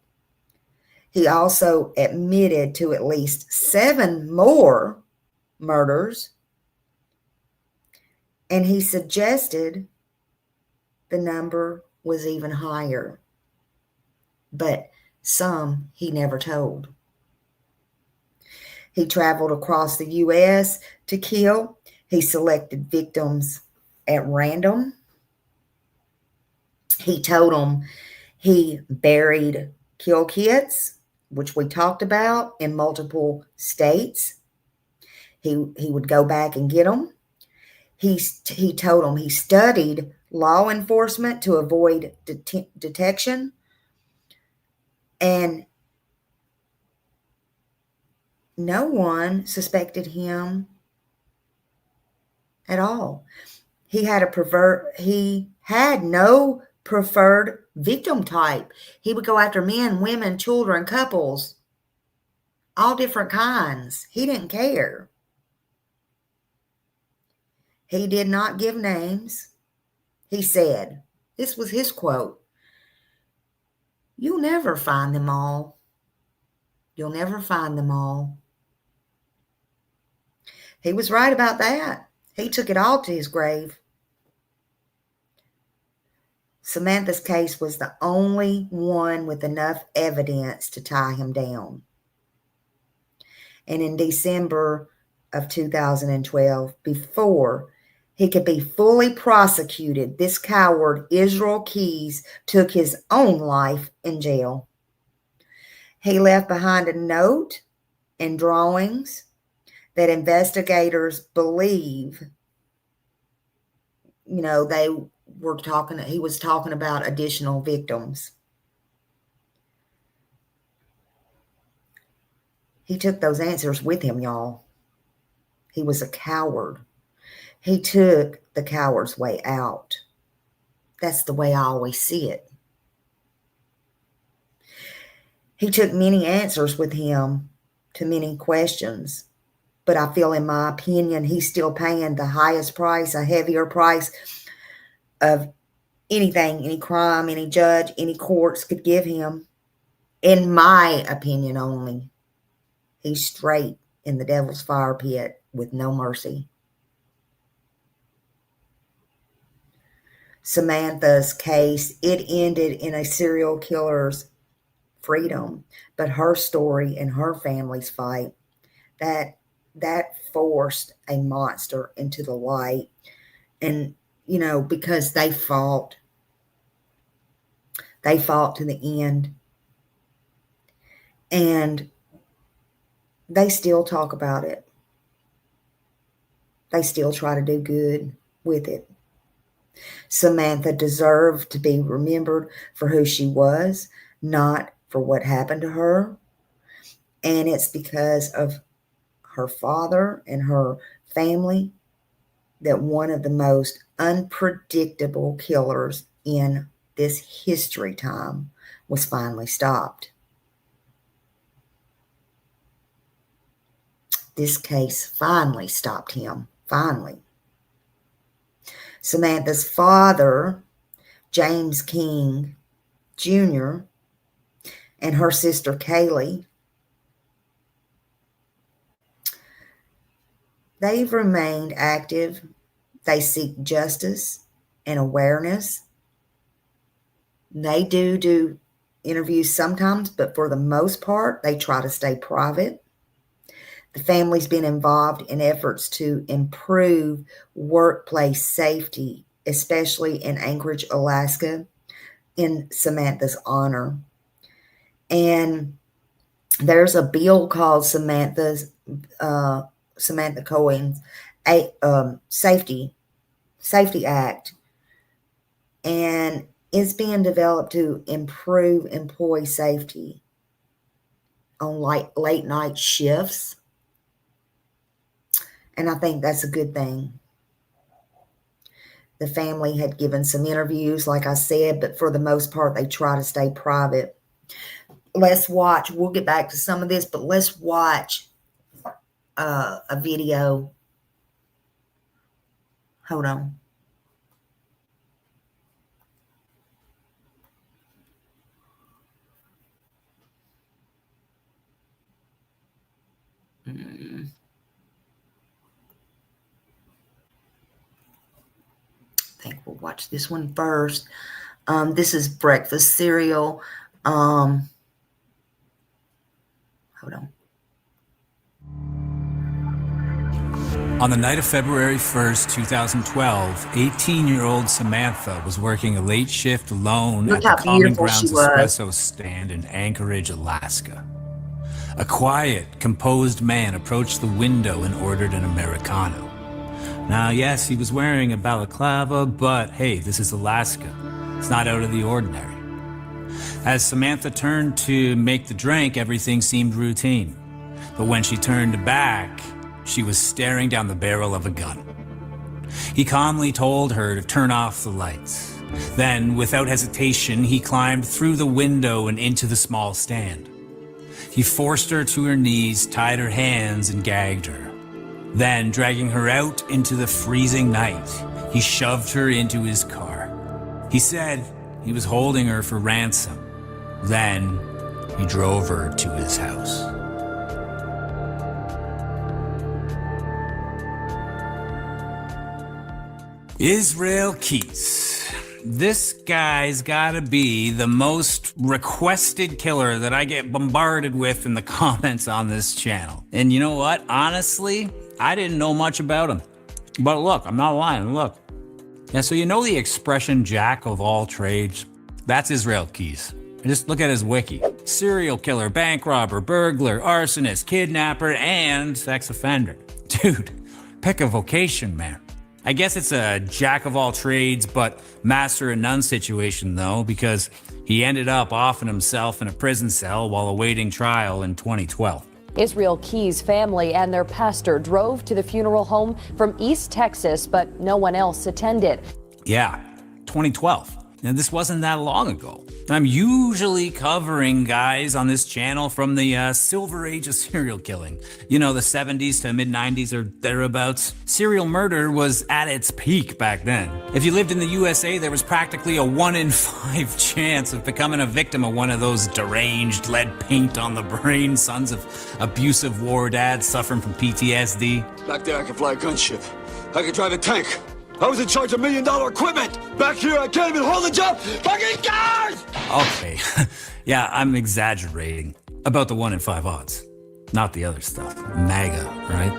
He also admitted to at least 7 more murders, and he suggested the number was even higher, but some he never told. He traveled across the U.S. to kill. He selected victims at random. He told them he buried kill kits, which we talked about, in multiple states. He would go back and get them. He told them he studied law enforcement to avoid detection. And no one suspected him at all. He had no preferred victim type. He would go after men, women, children, couples, all different kinds. He didn't care. He did not give names. He said, this was his quote, "You'll never find them all. You'll never find them all." He was right about that. He took it all to his grave. Samantha's case was the only one with enough evidence to tie him down. And in December of 2012, before he could be fully prosecuted, this coward, Israel Keys, took his own life in jail. He left behind a note and drawings that investigators believe, he was talking about additional victims. He took those answers with him, y'all. He was a coward. He took the coward's way out. That's the way I always see it. He took many answers with him to many questions, but I feel, in my opinion, he's still paying the highest price, a heavier price of anything, any crime, any judge, any courts could give him. In my opinion only, he's straight in the devil's fire pit with no mercy. Samantha's case, it ended in a serial killer's freedom, but her story and her family's fight, that forced a monster into the light. And, because they fought to the end. And they still talk about it. They still try to do good with it. Samantha deserved to be remembered for who she was, not for what happened to her. And it's because of her father and her family that one of the most unpredictable killers in this history time was finally stopped. This case finally stopped him. Finally. Samantha's father, James King Jr., and her sister Kaylee, they've remained active. They seek justice and awareness. They do interviews sometimes, but for the most part, they try to stay private. The family's been involved in efforts to improve workplace safety, especially in Anchorage, Alaska, in Samantha's honor. And there's a bill called Samantha Cohen's Safety Act, and it's being developed to improve employee safety on late night shifts. And I think that's a good thing. The family had given some interviews, like I said, but for the most part, they try to stay private. Let's watch. We'll get back to some of this, but let's watch a video. Hold on. I think we'll watch this one first. This is breakfast cereal. Hold on. On the night of February 1st, 2012, 18-year-old Samantha was working a late shift alone at the Common Grounds espresso stand in Anchorage, Alaska. A quiet, composed man approached the window and ordered an Americano. Now, yes, he was wearing a balaclava, but hey, this is Alaska. It's not out of the ordinary. As Samantha turned to make the drink, everything seemed routine. But when she turned back, she was staring down the barrel of a gun. He calmly told her to turn off the lights. Then, without hesitation, he climbed through the window and into the small stand. He forced her to her knees, tied her hands, and gagged her. Then, dragging her out into the freezing night, he shoved her into his car. He said he was holding her for ransom. Then, he drove her to his house. Israel Keys. This guy's gotta be the most requested killer that I get bombarded with in the comments on this channel. And you know what? Honestly, I didn't know much about him. But look, I'm not lying, look. Yeah, so you know the expression jack of all trades? That's Israel Keys. Just look at his wiki. Serial killer, bank robber, burglar, arsonist, kidnapper, and sex offender. Dude, pick a vocation, man. I guess it's a jack of all trades, but master of none situation though, because he ended up offing himself in a prison cell while awaiting trial in 2012. Israel Keys' family and their pastor drove to the funeral home from East Texas, but no one else attended. Yeah, 2012. And this wasn't that long ago. I'm usually covering guys on this channel from the silver age of serial killing. You know, the 70s to mid-90s or thereabouts. Serial murder was at its peak back then. If you lived in the USA, there was practically a 1 in 5 chance of becoming a victim of one of those deranged, lead paint on the brain sons of abusive war dads suffering from PTSD. Back there I can fly a gunship. I can drive a tank. I was in charge of $1 million equipment. Back here, I can't even hold a job. Fucking cars! Okay, yeah, I'm exaggerating about the 1 in 5 odds. Not the other stuff. MAGA, right?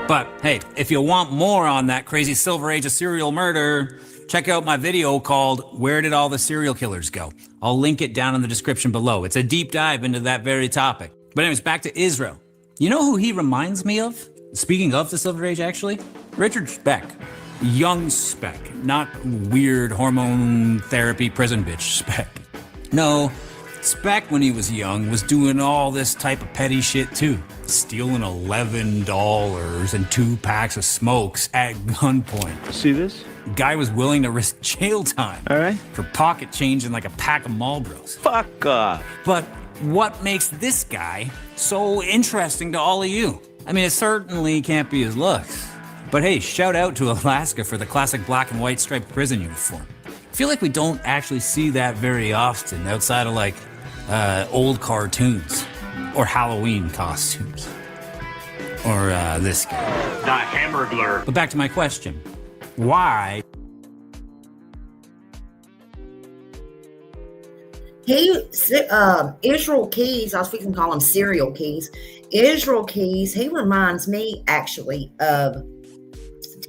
But hey, if you want more on that crazy silver age of serial murder, check out my video called Where Did All the Serial Killers Go? I'll link it down in the description below. It's a deep dive into that very topic. But anyways, back to Israel. You know who he reminds me of? Speaking of the Silver Age, actually? Richard Speck. Young Speck, not weird hormone therapy prison bitch Speck. No, Speck, when he was young, was doing all this type of petty shit too. Stealing $11 and 2 packs of smokes at gunpoint. See this? Guy was willing to risk jail time. All right. For pocket change and like a pack of Marlboros. Fuck off. But what makes this guy so interesting to all of you? I mean, it certainly can't be his looks. But hey, shout out to Alaska for the classic black and white striped prison uniform. I feel like we don't actually see that very often outside of like old cartoons or Halloween costumes. Or this guy. The Hammerglar. But back to my question. Why? Israel Keys, I was thinking to call him Serial Keys. Israel Keys, he reminds me actually of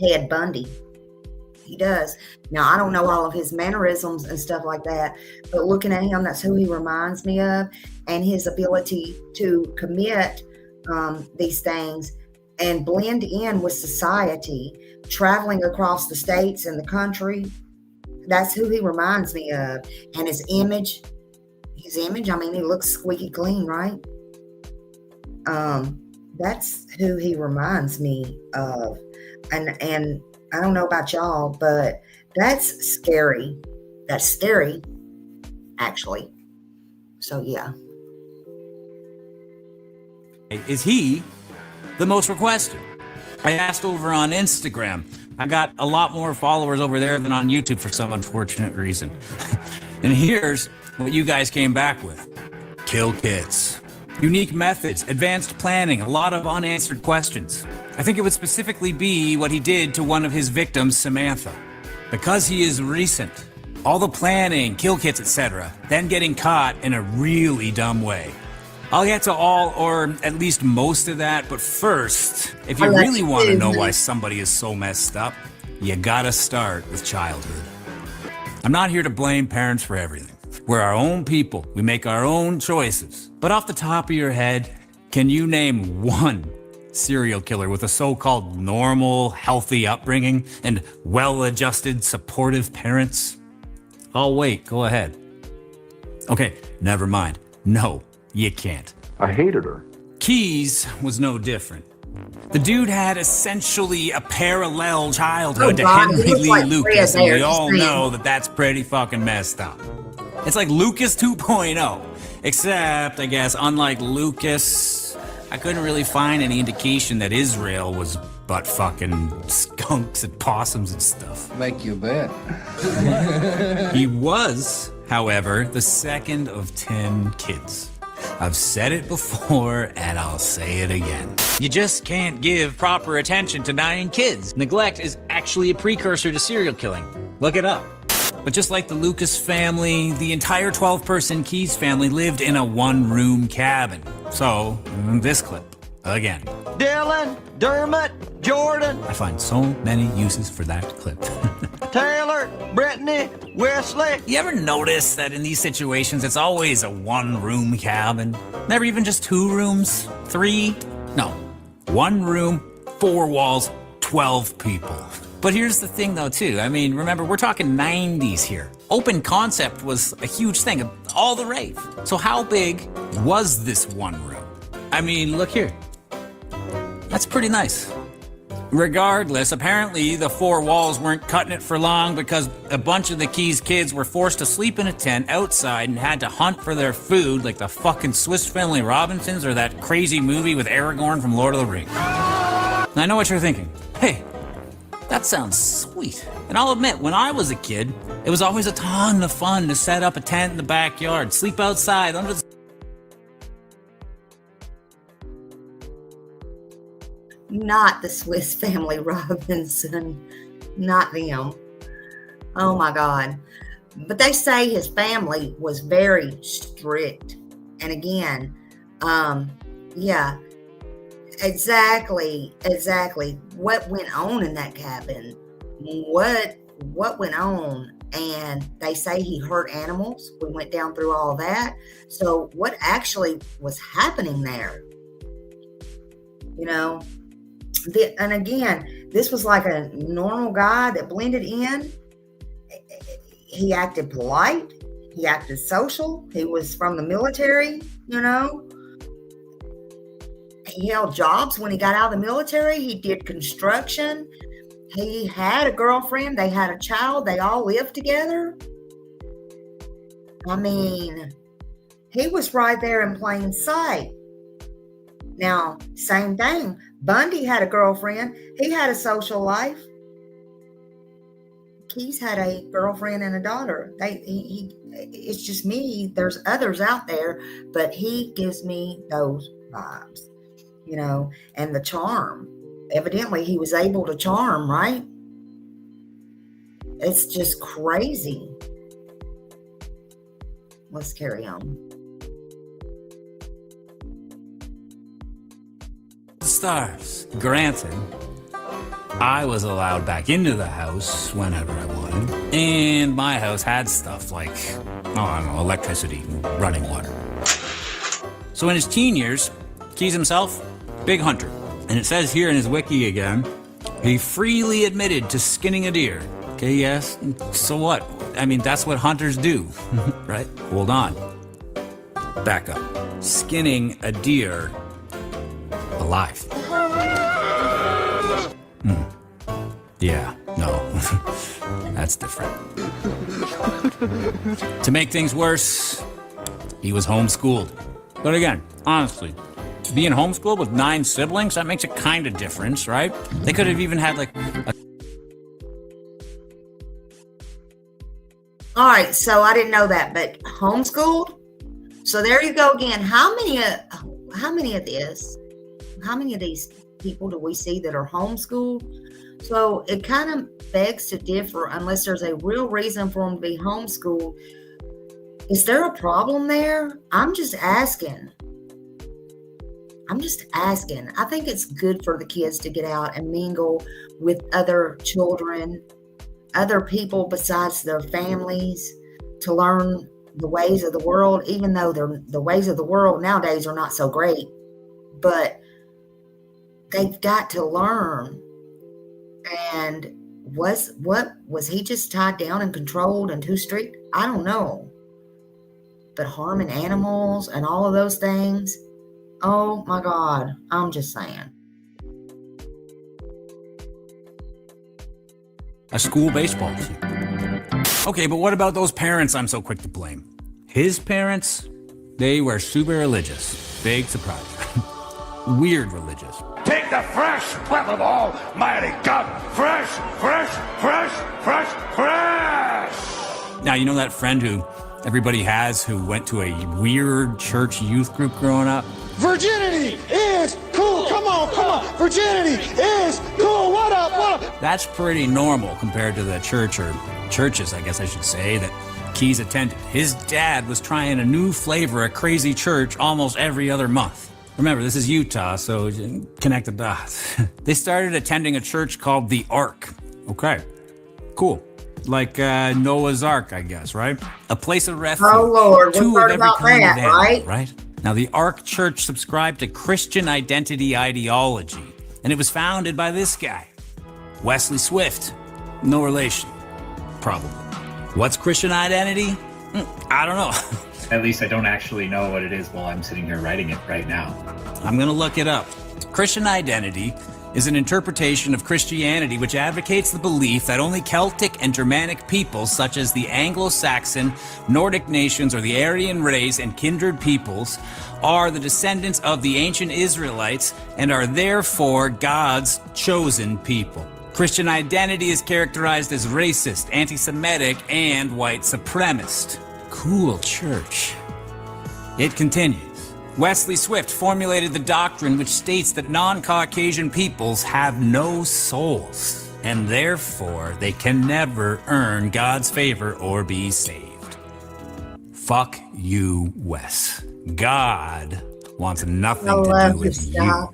Ted Bundy. He does. Now, I don't know all of his mannerisms and stuff like that, but looking at him, that's who he reminds me of, and his ability to commit these things and blend in with society, traveling across the states and the country. That's who he reminds me of. And his image, I mean, he looks squeaky clean, right? That's who he reminds me of. And I don't know about y'all, but that's scary. That's scary, actually. So, yeah. Is he the most requested? I asked over on Instagram. I got a lot more followers over there than on YouTube for some unfortunate reason. And here's what you guys came back with. Kill kits. Unique methods, advanced planning, a lot of unanswered questions. I think it would specifically be what he did to one of his victims, Samantha. Because he is recent. All the planning, kill kits, etc. Then getting caught in a really dumb way. I'll get to all, or at least most of that, but first, if you really want to know why somebody is so messed up, you gotta start with childhood. I'm not here to blame parents for everything. We're our own people. We make our own choices. But off the top of your head, can you name one serial killer with a so-called normal, healthy upbringing and well-adjusted, supportive parents? Oh, wait, go ahead. Okay, never mind. No, you can't. I hated her. Keys was no different. The dude had essentially a parallel childhood to God, Henry he looks Lee like Lucas, Fred and we there, all just know that that's pretty fucking messed up. It's like Lucas 2.0, except, I guess, unlike Lucas, I couldn't really find any indication that Israel was butt fucking skunks and possums and stuff. Make you bet. He was, however, the second of 10 kids. I've said it before, and I'll say it again. You just can't give proper attention to 9 kids. Neglect is actually a precursor to serial killing. Look it up. But just like the Lucas family, the entire 12-person Keys family lived in a one-room cabin. So, this clip, again. Dylan, Dermot, Jordan, I find so many uses for that clip. Taylor, Brittany, Wesley. You ever notice that in these situations, it's always a one-room cabin? Never even just 2 rooms? 3? No. 1 room, 4 walls, 12 people. But here's the thing, though, too. I mean, remember, we're talking 90s here. Open concept was a huge thing, all the rave. So how big was this 1 room? I mean, look here. That's pretty nice. Regardless, apparently the 4 walls weren't cutting it for long because a bunch of the Keys kids were forced to sleep in a tent outside and had to hunt for their food like the fucking Swiss Family Robinsons or that crazy movie with Aragorn from Lord of the Rings. And I know what you're thinking. Hey, that sounds sweet. And I'll admit, when I was a kid, it was always a ton of fun to set up a tent in the backyard, sleep outside under the... Not the Swiss Family Robinson. Not them. Oh my God. But they say his family was very strict. And again, yeah, exactly. What went on in that cabin? What went on? And they say he hurt animals. We went down through all that. So what actually was happening there? And again, this was like a normal guy that blended in. He acted polite. He acted social. He was from the military, He held jobs when he got out of the military. He did construction. He had a girlfriend. They had a child. They all lived together. I mean, he was right there in plain sight. Now, same thing. Bundy had a girlfriend. He had a social life. Keys had a girlfriend and a daughter. It's just me. There's others out there, but he gives me those vibes, and the charm. Evidently, he was able to charm, right? It's just crazy. Let's carry on. Stars. Granted, I was allowed back into the house whenever I wanted, and my house had stuff like, electricity, running water. So in his teen years, Keys himself, big hunter. And it says here in his wiki again, he freely admitted to skinning a deer. Okay, yes, so what? I mean, that's what hunters do, right? Hold on. Back up. Skinning a deer alive. Yeah, no, that's different. To make things worse, he was homeschooled. But again, honestly, being homeschooled with 9 siblings, that makes a kind of difference, right? They could have even had All right, so I didn't know that, but homeschooled? So there you go again. How many of these people do we see that are homeschooled? So it kind of begs to differ unless there's a real reason for them to be homeschooled. Is there a problem there? I'm just asking. I think it's good for the kids to get out and mingle with other children, other people besides their families, to learn the ways of the world, even though the ways of the world nowadays are not so great. But they've got to learn. And was he just tied down and controlled and too strict? I don't know. But harming animals and all of those things, oh my God, I'm just saying. a school baseball team. Okay, but what about those parents I'm so quick to blame? His parents, they were super religious. Big surprise. Weird religious. Take the fresh breath of Almighty God. Fresh, fresh, fresh, fresh, fresh. Now, you know that friend who everybody has who went to a weird church youth group growing up? Virginity is cool. Come on, come on. Virginity is cool. What up, what up? That's pretty normal compared to the church, or churches, I guess I should say, that Keys attended. His dad was trying a new flavor at Crazy Church almost every other month. Remember, this is Utah, so connect the dots. They started attending a church called the Ark. Okay, cool. Like Noah's Ark, I guess, right? A place of refuge. Oh, Lord, Two we've heard of every about kind that, of animal, right? Right? Now, the Ark Church subscribed to Christian identity ideology, and it was founded by this guy, Wesley Swift. No relation, probably. What's Christian identity? I don't know. At least I don't actually know what it is while I'm sitting here writing it right now. I'm going to look it up. Christian identity is an interpretation of Christianity which advocates the belief that only Celtic and Germanic peoples, such as the Anglo-Saxon, Nordic nations, or the Aryan race and kindred peoples, are the descendants of the ancient Israelites and are therefore God's chosen people. Christian identity is characterized as racist, anti-Semitic, and white supremacist. Cool church. It continues. Wesley Swift formulated the doctrine which states that non-Caucasian peoples have no souls, and therefore they can never earn God's favor or be saved. Fuck you, Wes. God wants nothing to do with you.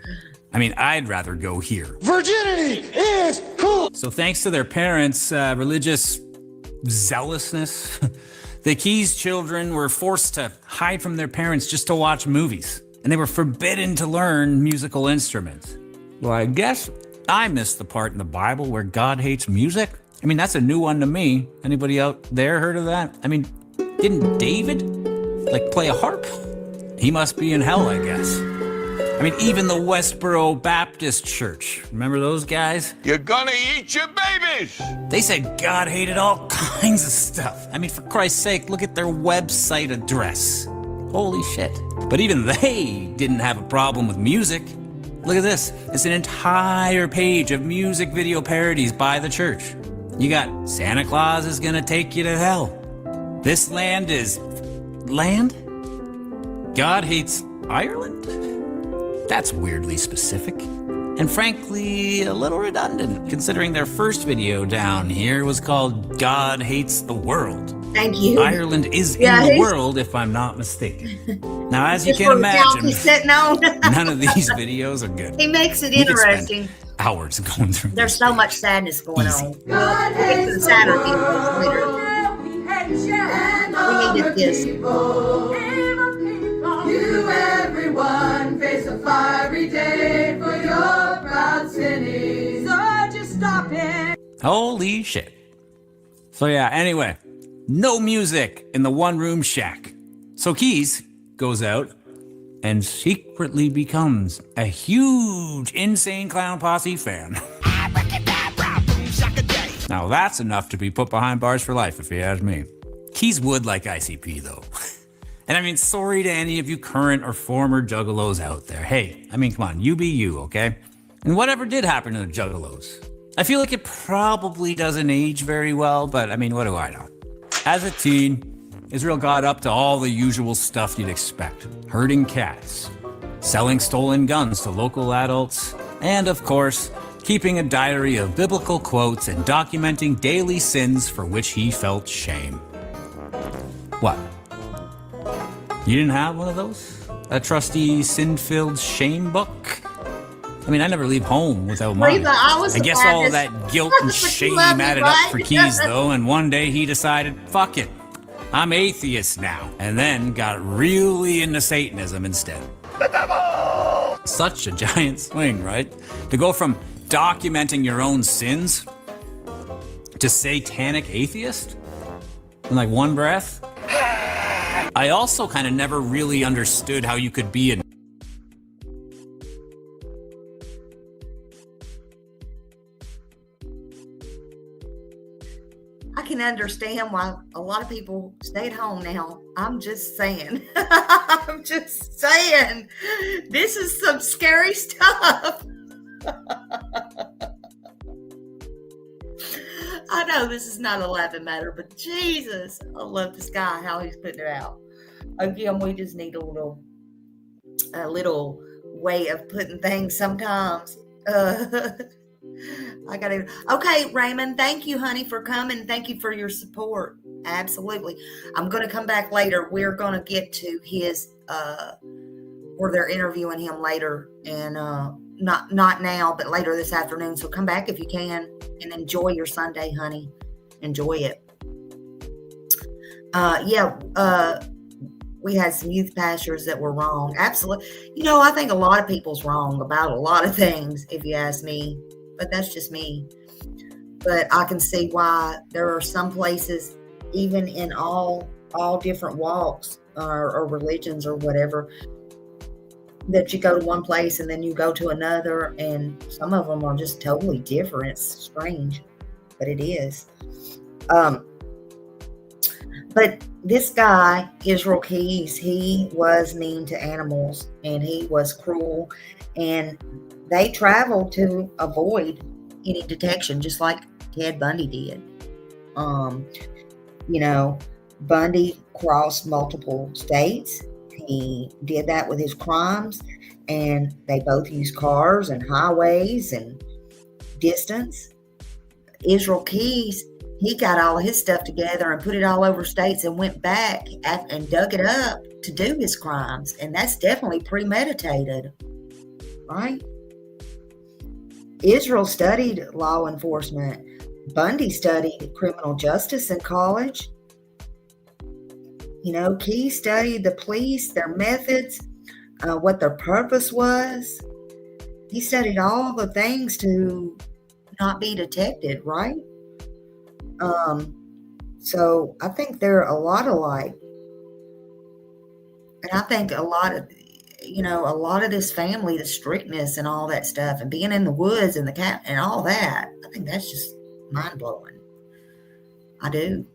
I mean, I'd rather go here. Virginity is cool. So thanks to their parents' religious zealousness. The Keys children were forced to hide from their parents just to watch movies, and they were forbidden to learn musical instruments. Well, I guess I missed the part in the Bible where God hates music. I mean, that's a new one to me. Anybody out there heard of that? I mean, didn't David, play a harp? He must be in hell, I guess. I mean, even the Westboro Baptist Church, remember those guys? You're gonna eat your babies! They said God hated all kinds of stuff. I mean, for Christ's sake, look at their website address. Holy shit. But even they didn't have a problem with music. Look at this. It's an entire page of music video parodies by the church. You got Santa Claus is gonna take you to hell. This land is... land? God hates Ireland? That's weirdly specific. And frankly, a little redundant, considering their first video down here was called God Hates the World. Thank you. Ireland is in the world, if I'm not mistaken. Now, as you can imagine, none of these videos are good. He makes it interesting. Hours going through. There's so much sadness going on. God hates the sadder people. We needed this. You, everyone, face a fiery day for your proud sinning. So just stop it. Holy shit. So yeah, anyway, no music in the one-room shack. So Keys goes out and secretly becomes a huge Insane Clown Posse fan. Now that's enough to be put behind bars for life, if you ask me. Keys would like ICP, though. And I mean, sorry to any of you current or former juggalos out there. Hey, I mean, come on, you be you, okay? And whatever did happen to the juggalos, I feel like it probably doesn't age very well, but I mean, what do I know? As a teen, Israel got up to all the usual stuff you'd expect. Herding cats, selling stolen guns to local adults, and of course, keeping a diary of biblical quotes and documenting daily sins for which he felt shame. What? You didn't have one of those? A trusty sin-filled shame book? I mean, I never leave home without mine. I guess all that guilt and shame added up for Keys, though, and one day he decided, fuck it, I'm atheist now, and then got really into Satanism instead. The devil! Such a giant swing, right? To go from documenting your own sins to satanic atheist in like one breath. I also kind of never really understood how you could be a I can understand why a lot of people stay at home now. I'm just saying. I'm just saying. This is some scary stuff. I know this is not a laughing matter, but Jesus, I love this guy, how he's putting it out. Again, we just need a little way of putting things sometimes. I gotta. Okay, Raymond, thank you, honey, for coming. Thank you for your support. Absolutely. I'm going to come back later. We're going to get to his, where they're interviewing him later, and not now, but later this afternoon. So come back if you can and enjoy your Sunday, honey. Enjoy it. We had some youth pastors that were wrong. Absolutely. You know, I think a lot of people's wrong about a lot of things, if you ask me, but that's just me. But I can see why there are some places, even in all different walks or religions or whatever, that you go to one place and then you go to another, and some of them are just totally different. It's strange, but it is. But this guy, Israel Keys, he was mean to animals and he was cruel, and they traveled to avoid any detection, just like Ted Bundy did. You know, Bundy crossed multiple states. He did that with his crimes, and they both used cars and highways and distance. Israel Keys, he got all of his stuff together and put it all over states and went back and dug it up to do his crimes. And that's definitely premeditated, right? Israel studied law enforcement. Bundy studied criminal justice in college. You know, Key studied the police, their methods, what their purpose was. He studied all the things to not be detected, right? So I think they're a lot alike. And I think a lot of this family, the strictness and all that stuff, and being in the woods and the cat and all that, I think that's just mind blowing. I do.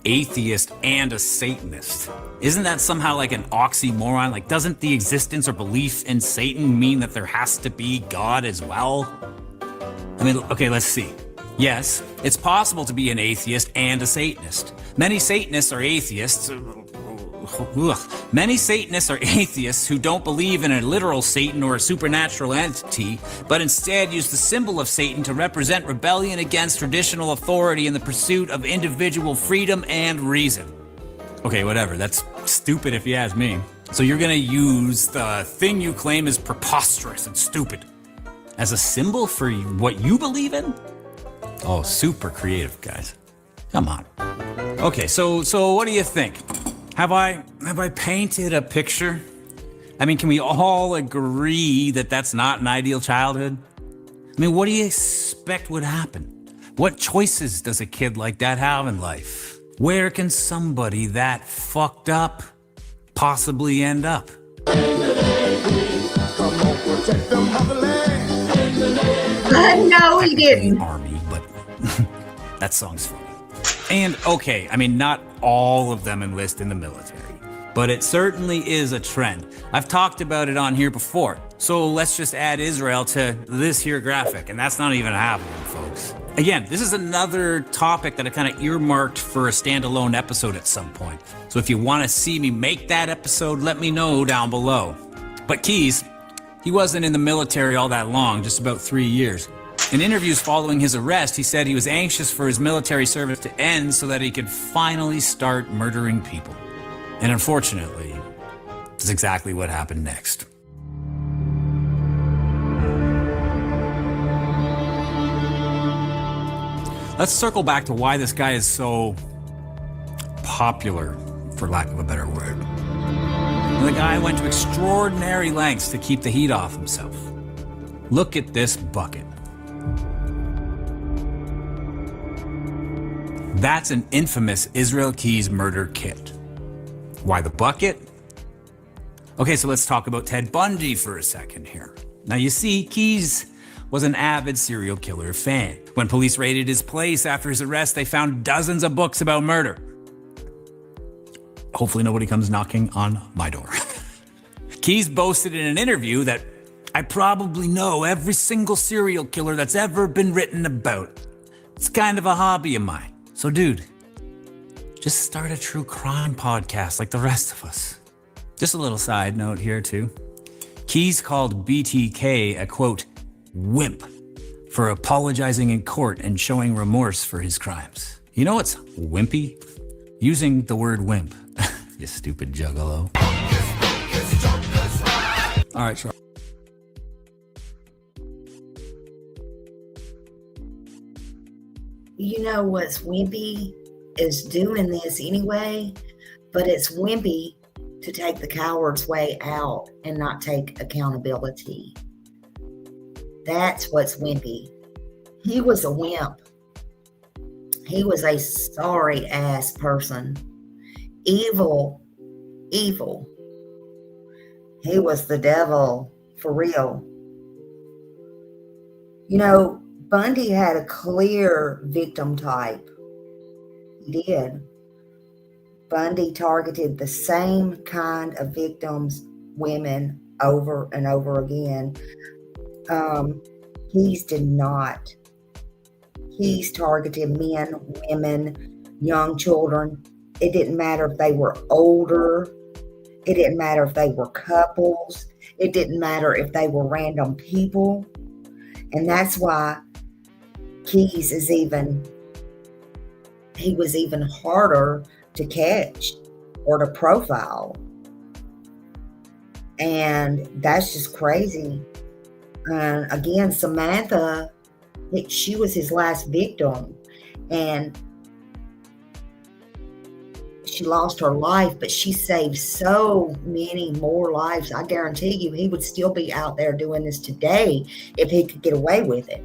Atheist and a Satanist. Isn't that somehow like an oxymoron? Like, doesn't the existence or belief in Satan mean that there has to be God as well? I mean, okay, let's see. Yes, it's possible to be an atheist and a Satanist. Many Satanists are atheists. Many Satanists are atheists who don't believe in a literal Satan or a supernatural entity, but instead use the symbol of Satan to represent rebellion against traditional authority in the pursuit of individual freedom and reason. Okay, whatever. That's stupid if you ask me. So you're gonna use the thing you claim is preposterous and stupid as a symbol for what you believe in? Oh, super creative, guys. Come on. Okay, so what do you think? Have I painted a picture? I mean, can we all agree that that's not an ideal childhood? I mean, what do you expect would happen? What choices does a kid like that have in life? Where can somebody that fucked up possibly end up? No, he didn't. Army, but that song's funny. And okay, I mean, not all of them enlist in the military, but it certainly is a trend. I've talked about it on here before, so let's just add Israel to this here graphic, and that's not even happening, folks. Again, this is another topic that I kind of earmarked for a standalone episode at some point. So if you want to see me make that episode, let me know down below. But Keys, he wasn't in the military all that long, just about 3 years. In interviews following his arrest, he said he was anxious for his military service to end so that he could finally start murdering people. And unfortunately, that's exactly what happened next. Let's circle back to why this guy is so popular, for lack of a better word. The guy went to extraordinary lengths to keep the heat off himself. Look at this bucket. That's an infamous Israel Keys murder kit. Why the bucket? Okay, so let's talk about Ted Bundy for a second here. Now you see, Keys was an avid serial killer fan. When police raided his place after his arrest, they found dozens of books about murder. Hopefully nobody comes knocking on my door. Keys boasted in an interview that I probably know every single serial killer that's ever been written about. It's kind of a hobby of mine. So dude, just start a true crime podcast like the rest of us. Just a little side note here too. Keys called BTK a quote, wimp for apologizing in court and showing remorse for his crimes. You know what's wimpy? Using the word wimp. You stupid juggalo. All right, sure. You know what's wimpy is doing this anyway, but it's wimpy to take the coward's way out and not take accountability. That's what's wimpy. He was a wimp. He was a sorry ass person. Evil. He was the devil, for real. You know, Bundy had a clear victim type. He did. Bundy targeted the same kind of victims, women, over and over again. Keys did not. Keys targeted men, women, young children. It didn't matter if they were older. It didn't matter if they were couples. It didn't matter if they were random people. And that's why Keys he was even harder to catch or to profile. And that's just crazy. Again, Samantha, she was his last victim, and she lost her life, but she saved so many more lives. I guarantee you he would still be out there doing this today if he could get away with it.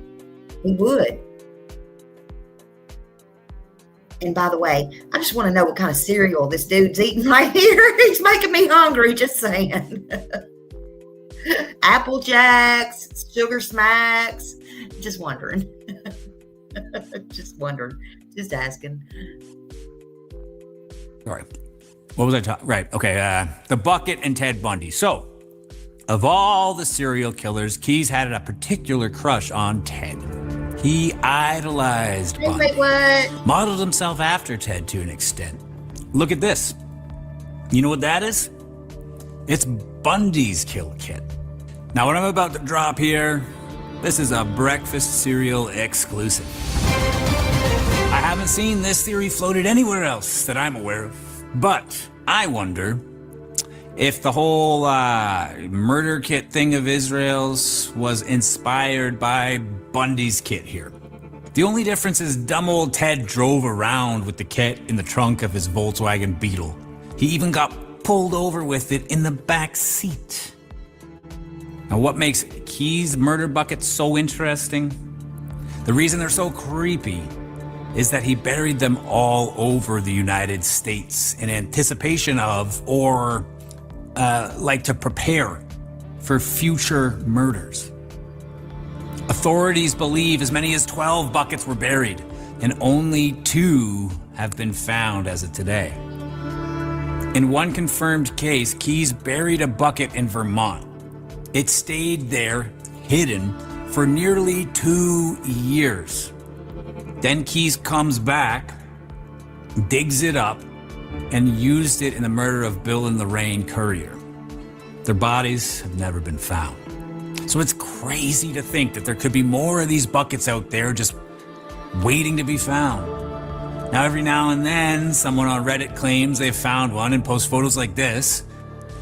He would. And by the way, I just want to know what kind of cereal this dude's eating right here. He's making me hungry, just saying. Apple Jacks, Sugar Smacks. Just wondering. Just wondering. Just asking. Sorry. What was I talking? Right. Okay. The Bucket and Ted Bundy. So, of all the serial killers, Keyes had a particular crush on Ted. He idolized Bundy. Wait, what? Modeled himself after Ted to an extent. Look at this. You know what that is? It's Bundy's kill kit. Now, what I'm about to drop here, this is a breakfast cereal exclusive. I haven't seen this theory floated anywhere else that I'm aware of, but I wonder if the whole murder kit thing of Israel's was inspired by Bundy's kit here. The only difference is dumb old Ted drove around with the kit in the trunk of his Volkswagen Beetle. He even got pulled over with it in the back seat. Now, what makes Keyes' murder buckets so interesting? The reason they're so creepy is that he buried them all over the United States in anticipation of, or to prepare for future murders. Authorities believe as many as 12 buckets were buried, and only 2 have been found as of today. In one confirmed case, Keyes buried a bucket in Vermont. It stayed there, hidden, for nearly 2 years. Then Keyes comes back, digs it up, and used it in the murder of Bill and Lorraine Currier. Their bodies have never been found. So it's crazy to think that there could be more of these buckets out there just waiting to be found. Now, every now and then, someone on Reddit claims they've found one and posts photos like this.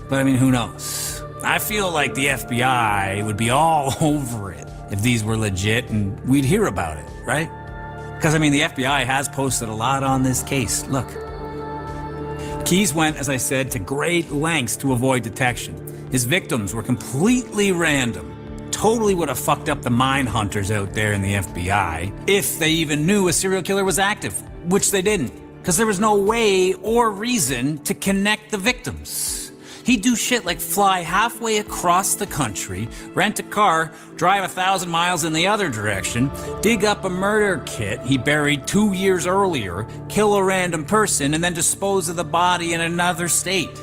But I mean, who knows? I feel like the FBI would be all over it if these were legit and we'd hear about it, right? Because, I mean, the FBI has posted a lot on this case. Look. Keyes went, as I said, to great lengths to avoid detection. His victims were completely random. Totally would have fucked up the mine hunters out there in the FBI if they even knew a serial killer was active, which they didn't, because there was no way or reason to connect the victims. He'd do shit like fly halfway across the country, rent a car, drive 1,000 miles in the other direction, dig up a murder kit he buried 2 years earlier, kill a random person, and then dispose of the body in another state.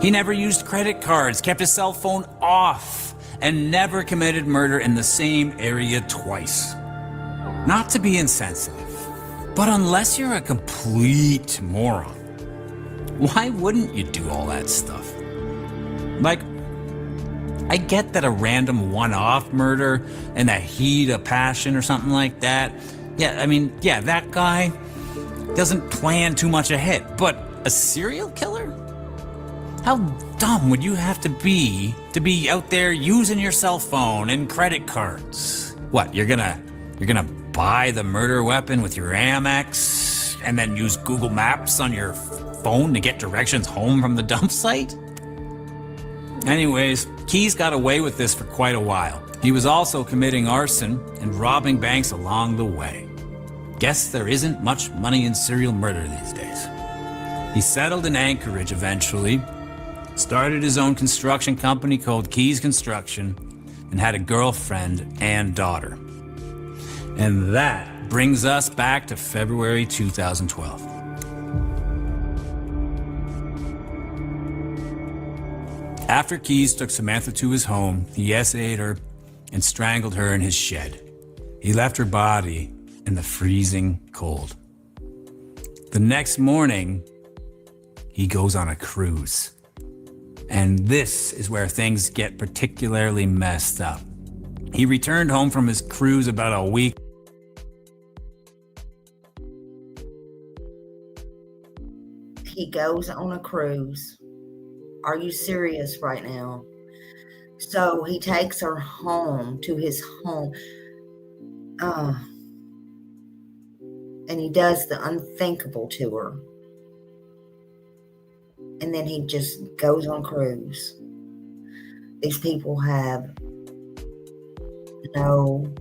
He never used credit cards, kept his cell phone off, and never committed murder in the same area twice. Not to be insensitive, but unless you're a complete moron, why wouldn't you do all that stuff? Like, I get that a random one-off murder in the heat of passion or something like that. Yeah, I mean, yeah, that guy doesn't plan too much ahead. But a serial killer? How dumb would you have to be out there using your cell phone and credit cards? What, you're gonna buy the murder weapon with your Amex and then use Google Maps on your phone to get directions home from the dump site? Anyways, Keyes got away with this for quite a while. He was also committing arson and robbing banks along the way. Guess there isn't much money in serial murder these days. He settled in Anchorage eventually, started his own construction company called Keyes Construction, and had a girlfriend and daughter. And that brings us back to February 2012. After Keyes took Samantha to his home, he essayed her and strangled her in his shed. He left her body in the freezing cold. The next morning, he goes on a cruise. And this is where things get particularly messed up. He returned home from his cruise about a week. He goes on a cruise. Are you serious right now? So he takes her home to his home. And he does the unthinkable to her. And then he just goes on a cruise. These people have no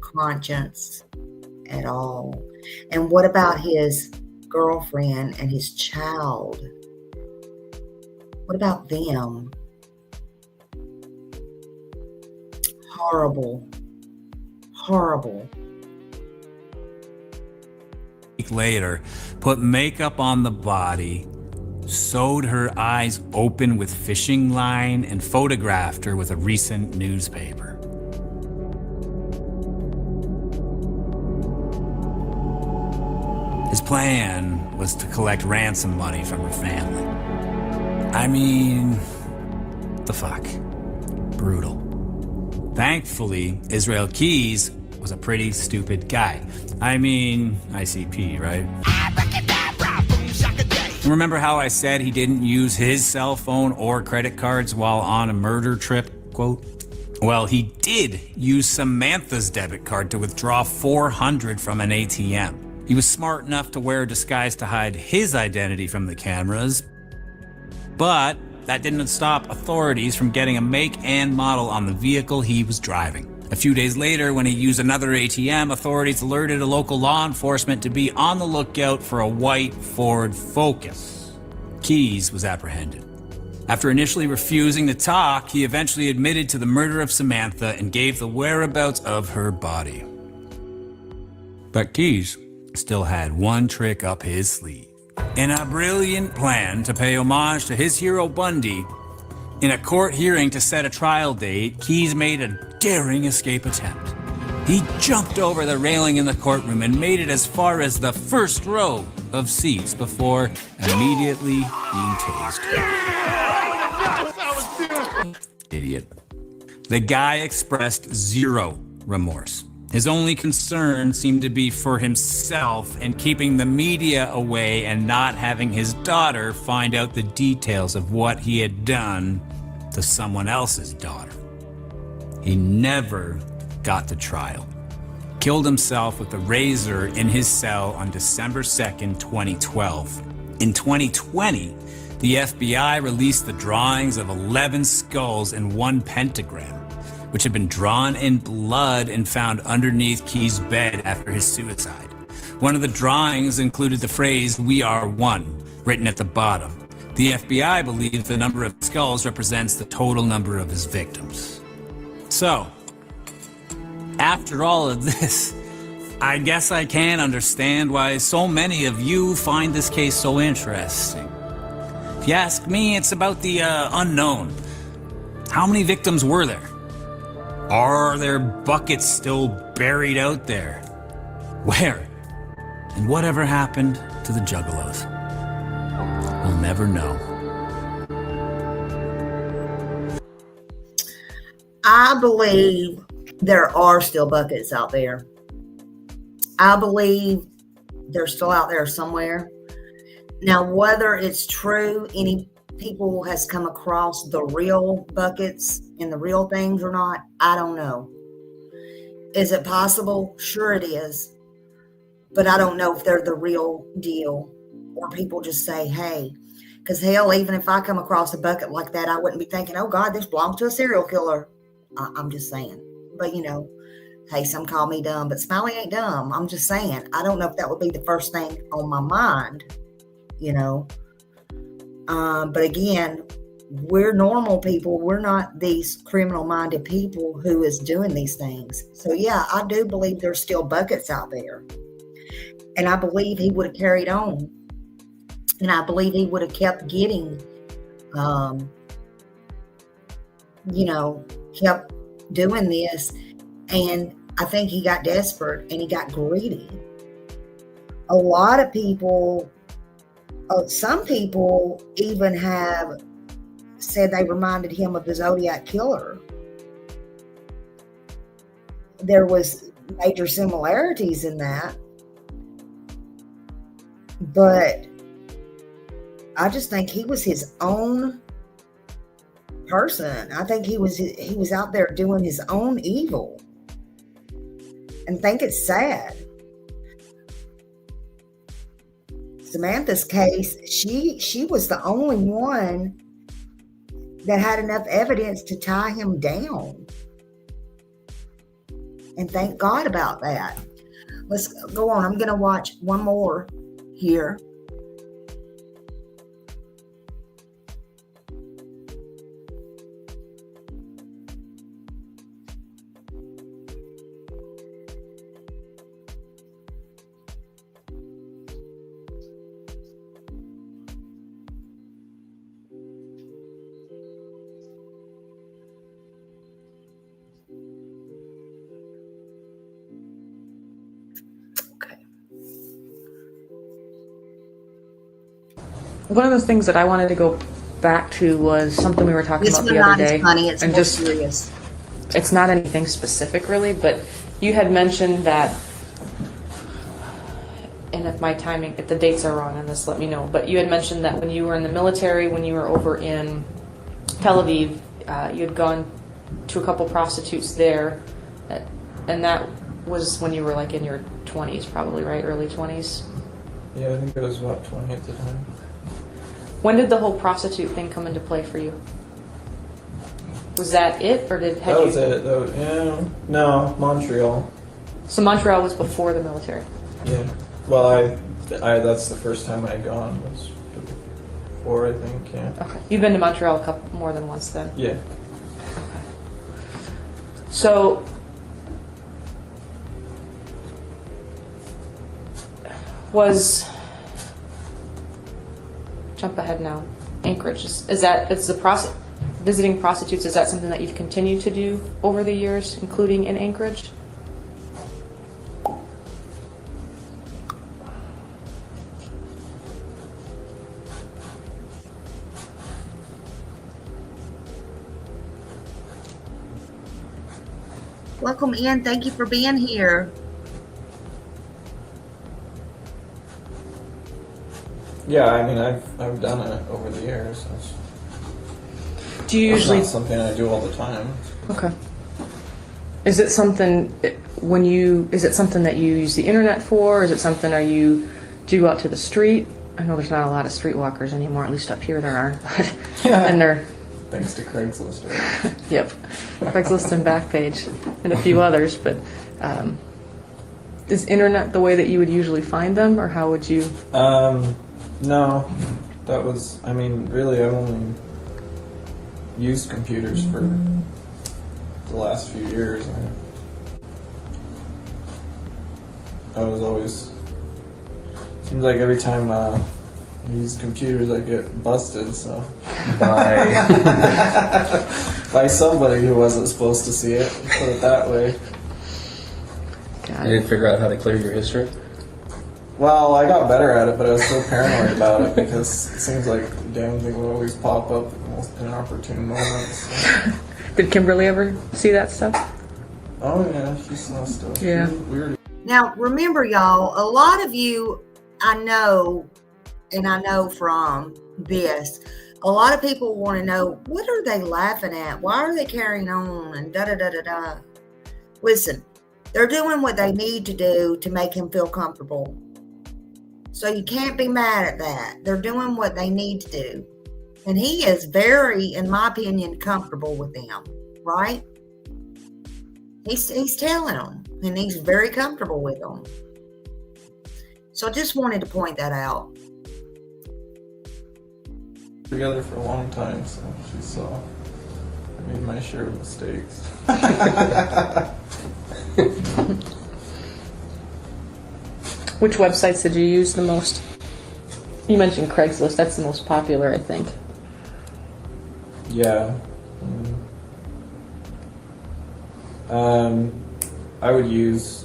conscience at all. And what about his girlfriend and his child? What about them? Horrible. Horrible. Later, put makeup on the body, sewed her eyes open with fishing line, and photographed her with a recent newspaper. His plan was to collect ransom money from her family. I mean, the fuck? Brutal. Thankfully, Israel Keys was a pretty stupid guy. I mean, ICP, right? Remember how I said he didn't use his cell phone or credit cards while on a murder trip, quote? Well, he did use Samantha's debit card to withdraw $400 from an ATM. He was smart enough to wear a disguise to hide his identity from the cameras, but that didn't stop authorities from getting a make and model on the vehicle he was driving. A few days later, when he used another ATM, authorities alerted a local law enforcement to be on the lookout for a white Ford Focus. Keys was apprehended. After initially refusing to talk, he eventually admitted to the murder of Samantha and gave the whereabouts of her body. But Keys still had one trick up his sleeve. In a brilliant plan to pay homage to his hero Bundy, in a court hearing to set a trial date, Keys made a daring escape attempt. He jumped over the railing in the courtroom and made it as far as the first row of seats before immediately being tased. Idiot. The guy expressed zero remorse. His only concern seemed to be for himself and keeping the media away and not having his daughter find out the details of what he had done to someone else's daughter. He never got to trial. Killed himself with a razor in his cell on December 2nd, 2012. In 2020, the FBI released the drawings of 11 skulls and 1 pentagram, which had been drawn in blood and found underneath Keys' bed after his suicide. One of the drawings included the phrase, "We are one," written at the bottom. The FBI believes the number of skulls represents the total number of his victims. So, after all of this, I guess I can understand why so many of you find this case so interesting. If you ask me, it's about the unknown. How many victims were there? Are there buckets still buried out there? Where? And whatever happened to the juggalos? We'll never know. I believe there are still buckets out there. I believe they're still out there somewhere. Now, whether it's true, any people has come across the real buckets and the real things or not, I don't know. Is it possible? Sure it is. But I don't know if they're the real deal or people just say, hey, because hell, even if I come across a bucket like that, I wouldn't be thinking, oh God, this belongs to a serial killer. I'm just saying. But hey, some call me dumb, but Smiley ain't dumb. I'm just saying. I don't know if that would be the first thing on my mind, But again, we're normal people. We're not these criminal-minded people who is doing these things. So yeah, I do believe there's still buckets out there. And I believe he would have carried on. And I believe he would have kept getting, kept doing this. And I think he got desperate and he got greedy. A lot of people, some people even have said they reminded him of the Zodiac Killer. There was major similarities in that. But I just think he was his own person. I think he was out there doing his own evil. And I think it's sad. Samantha's case, she was the only one that had enough evidence to tie him down. And thank God about that. Let's go on. I'm going to watch one more here. One of the things that I wanted to go back to was something we were talking about the other day. It's funny. It's and more serious. It's not anything specific really, but you had mentioned that, and if the dates are wrong on this, let me know, but you had mentioned that when you were in the military, when you were over in Tel Aviv, you had gone to a couple prostitutes there, and that was when you were like in your 20s probably, right? Early 20s? Yeah, I think it was about 20 at the time. When did the whole prostitute thing come into play for you? Was that it, or That was it. Yeah, no, Montreal. So Montreal was before the military? Yeah. Well, I that's the first time I'd gone, was before, I think, yeah. Okay. You've been to Montreal a couple more than once then? Yeah. Okay. So, jump ahead now, Anchorage, visiting prostitutes, is that something that you've continued to do over the years, including in Anchorage? Welcome in. Thank you for being here. Yeah, I mean, I've done it over the years. Do you usually? It's not something I do all the time. Okay. Is it something Is it something that you use the internet for? Is it something do you go out to the street? I know there's not a lot of streetwalkers anymore. At least up here there are. And they're. Thanks to Craigslist. Right? Yep, Craigslist and Backpage and a few others. But is internet the way that you would usually find them, or how would you? No, that was, I mean, really I've only used computers for the last few years. I was always, seems like every time I use computers I get busted, so by somebody who wasn't supposed to see it, put it that way. You didn't figure out how to clear your history? Well, I got better at it, but I was so paranoid about it because it seems like the damn thing will always pop up at the most inopportune moments. So. Did Kimberly ever see that stuff? Oh yeah, she saw stuff. Yeah. Weird. Now, remember, y'all, a lot of you, I know from this, a lot of people want to know, what are they laughing at? Why are they carrying on? And da-da-da-da-da. Listen, they're doing what they need to do to make him feel comfortable. So you can't be mad at that. They're doing what they need to do. And he is very, in my opinion, comfortable with them, right? He's telling them, and he's very comfortable with them. So I just wanted to point that out. Together for a long time, so she saw I made my share of mistakes. Which websites did you use the most? You mentioned Craigslist. That's the most popular, I think. Yeah. I would use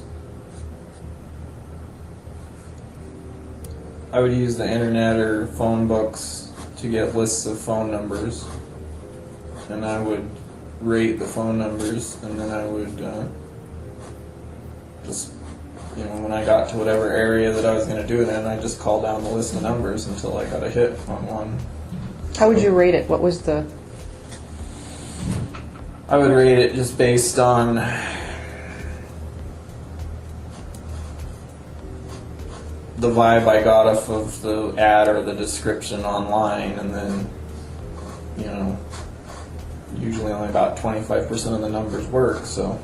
the internet or phone books to get lists of phone numbers, and I would rate the phone numbers, and then I would just, when I got to whatever area that I was going to do it in, I just call down the list of numbers until I got a hit on one. How would you rate it? What was the... I would rate it just based on the vibe I got off of the ad or the description online, and then, you know, usually only about 25% of the numbers work, so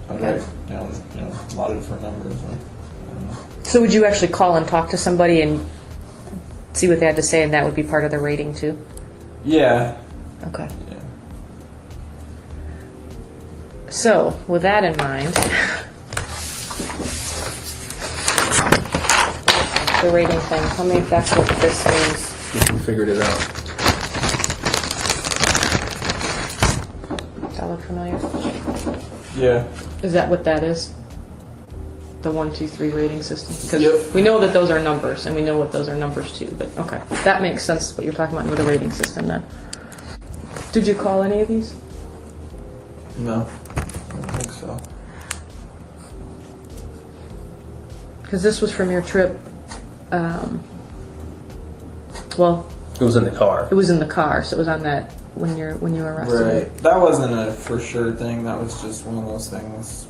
I write down, you know, a lot of different numbers. So would you actually call and talk to somebody and see what they had to say, and that would be part of the rating too? Yeah. Okay. Yeah. So, with that in mind, the rating thing, tell me if that's what this means. We figured it out. Does that look familiar? Yeah. Is that what that is? The 1, 2, 3 rating system? Because we know that those are numbers, and we know what those are numbers too, but okay. That makes sense what you're talking about with a rating system then. Did you call any of these? No, I don't think so. Because this was from your trip, well... It was in the car. It was in the car, so it was on that when you were arrested. Right. That wasn't a for sure thing. That was just one of those things.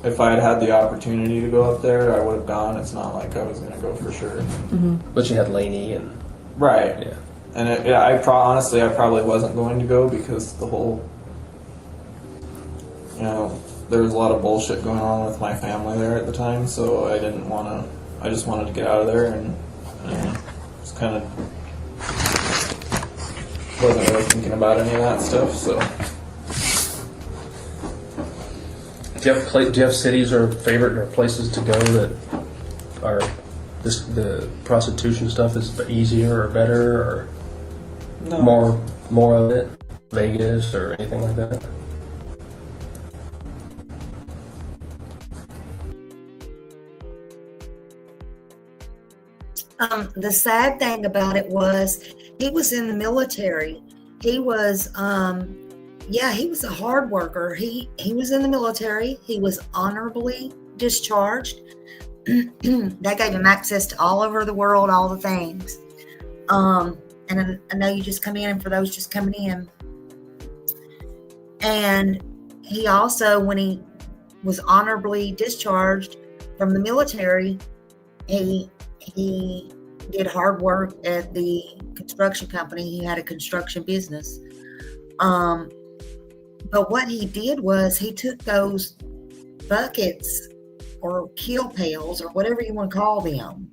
If I had the opportunity to go up there, I would have gone. It's not like I was going to go for sure. Mm-hmm. But you had Laney and... Right. Yeah. And honestly, I probably wasn't going to go because the whole, you know, there was a lot of bullshit going on with my family there at the time, so I didn't want to, I just wanted to get out of there, and just kind of wasn't really thinking about any of that stuff, so. Do you have cities or favorite or places to go that are the prostitution stuff is easier or better or no. more of it? Vegas or anything like that? The sad thing about it was he was in the military. He was he was a hard worker. He was in the military. He was honorably discharged. That gave him access to all over the world, all the things. And I know you just come in, and for those just coming in. And he also, when he was honorably discharged from the military, he did hard work at the construction company. He had a construction business. But what he did was he took those buckets or kill pails or whatever you want to call them,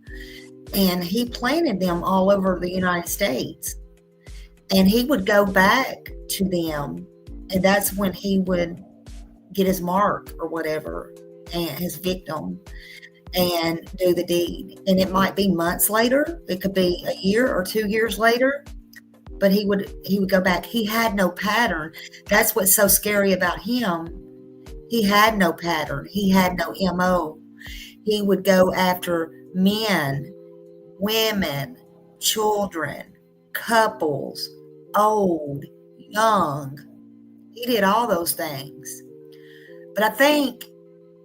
and he planted them all over the United States. And he would go back to them, and that's when he would get his mark or whatever, and his victim, and do the deed. And it might be months later, it could be a year or 2 years later, but he would go back. He had no pattern. That's what's so scary about him. He had no pattern. He had no MO. He would go after men, women, children, couples, old, young. He did all those things. But I think,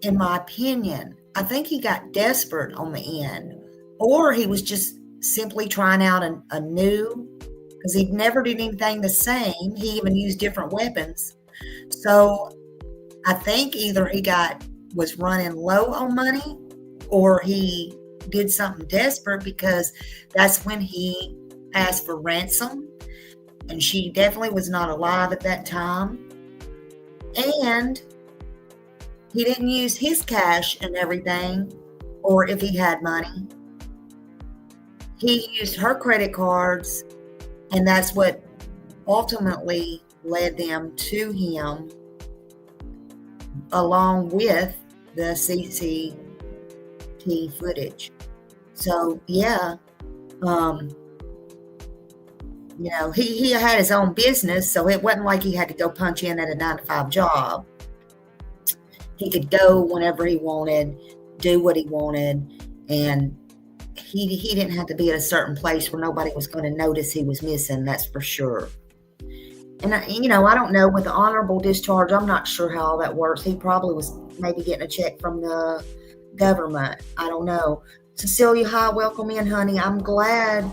in my opinion, I think he got desperate on the end, or he was just simply trying out a new, because he never did anything the same. He even used different weapons. So I think either he was running low on money, or he did something desperate, because that's when he asked for ransom, and she definitely was not alive at that time. And he didn't use his cash and everything, or if he had money. He used her credit cards, and that's what ultimately led them to him, along with the CCTV footage. So yeah, you know, he had his own business, so it wasn't like he had to go punch in at a 9-to-5 job. He could go whenever he wanted, do what he wanted, and he didn't have to be at a certain place where nobody was going to notice he was missing. That's for sure. And I don't know, with the honorable discharge, I'm not sure how all that works. He probably was maybe getting a check from the government. I don't know. Cecilia, hi, welcome in, honey. I'm glad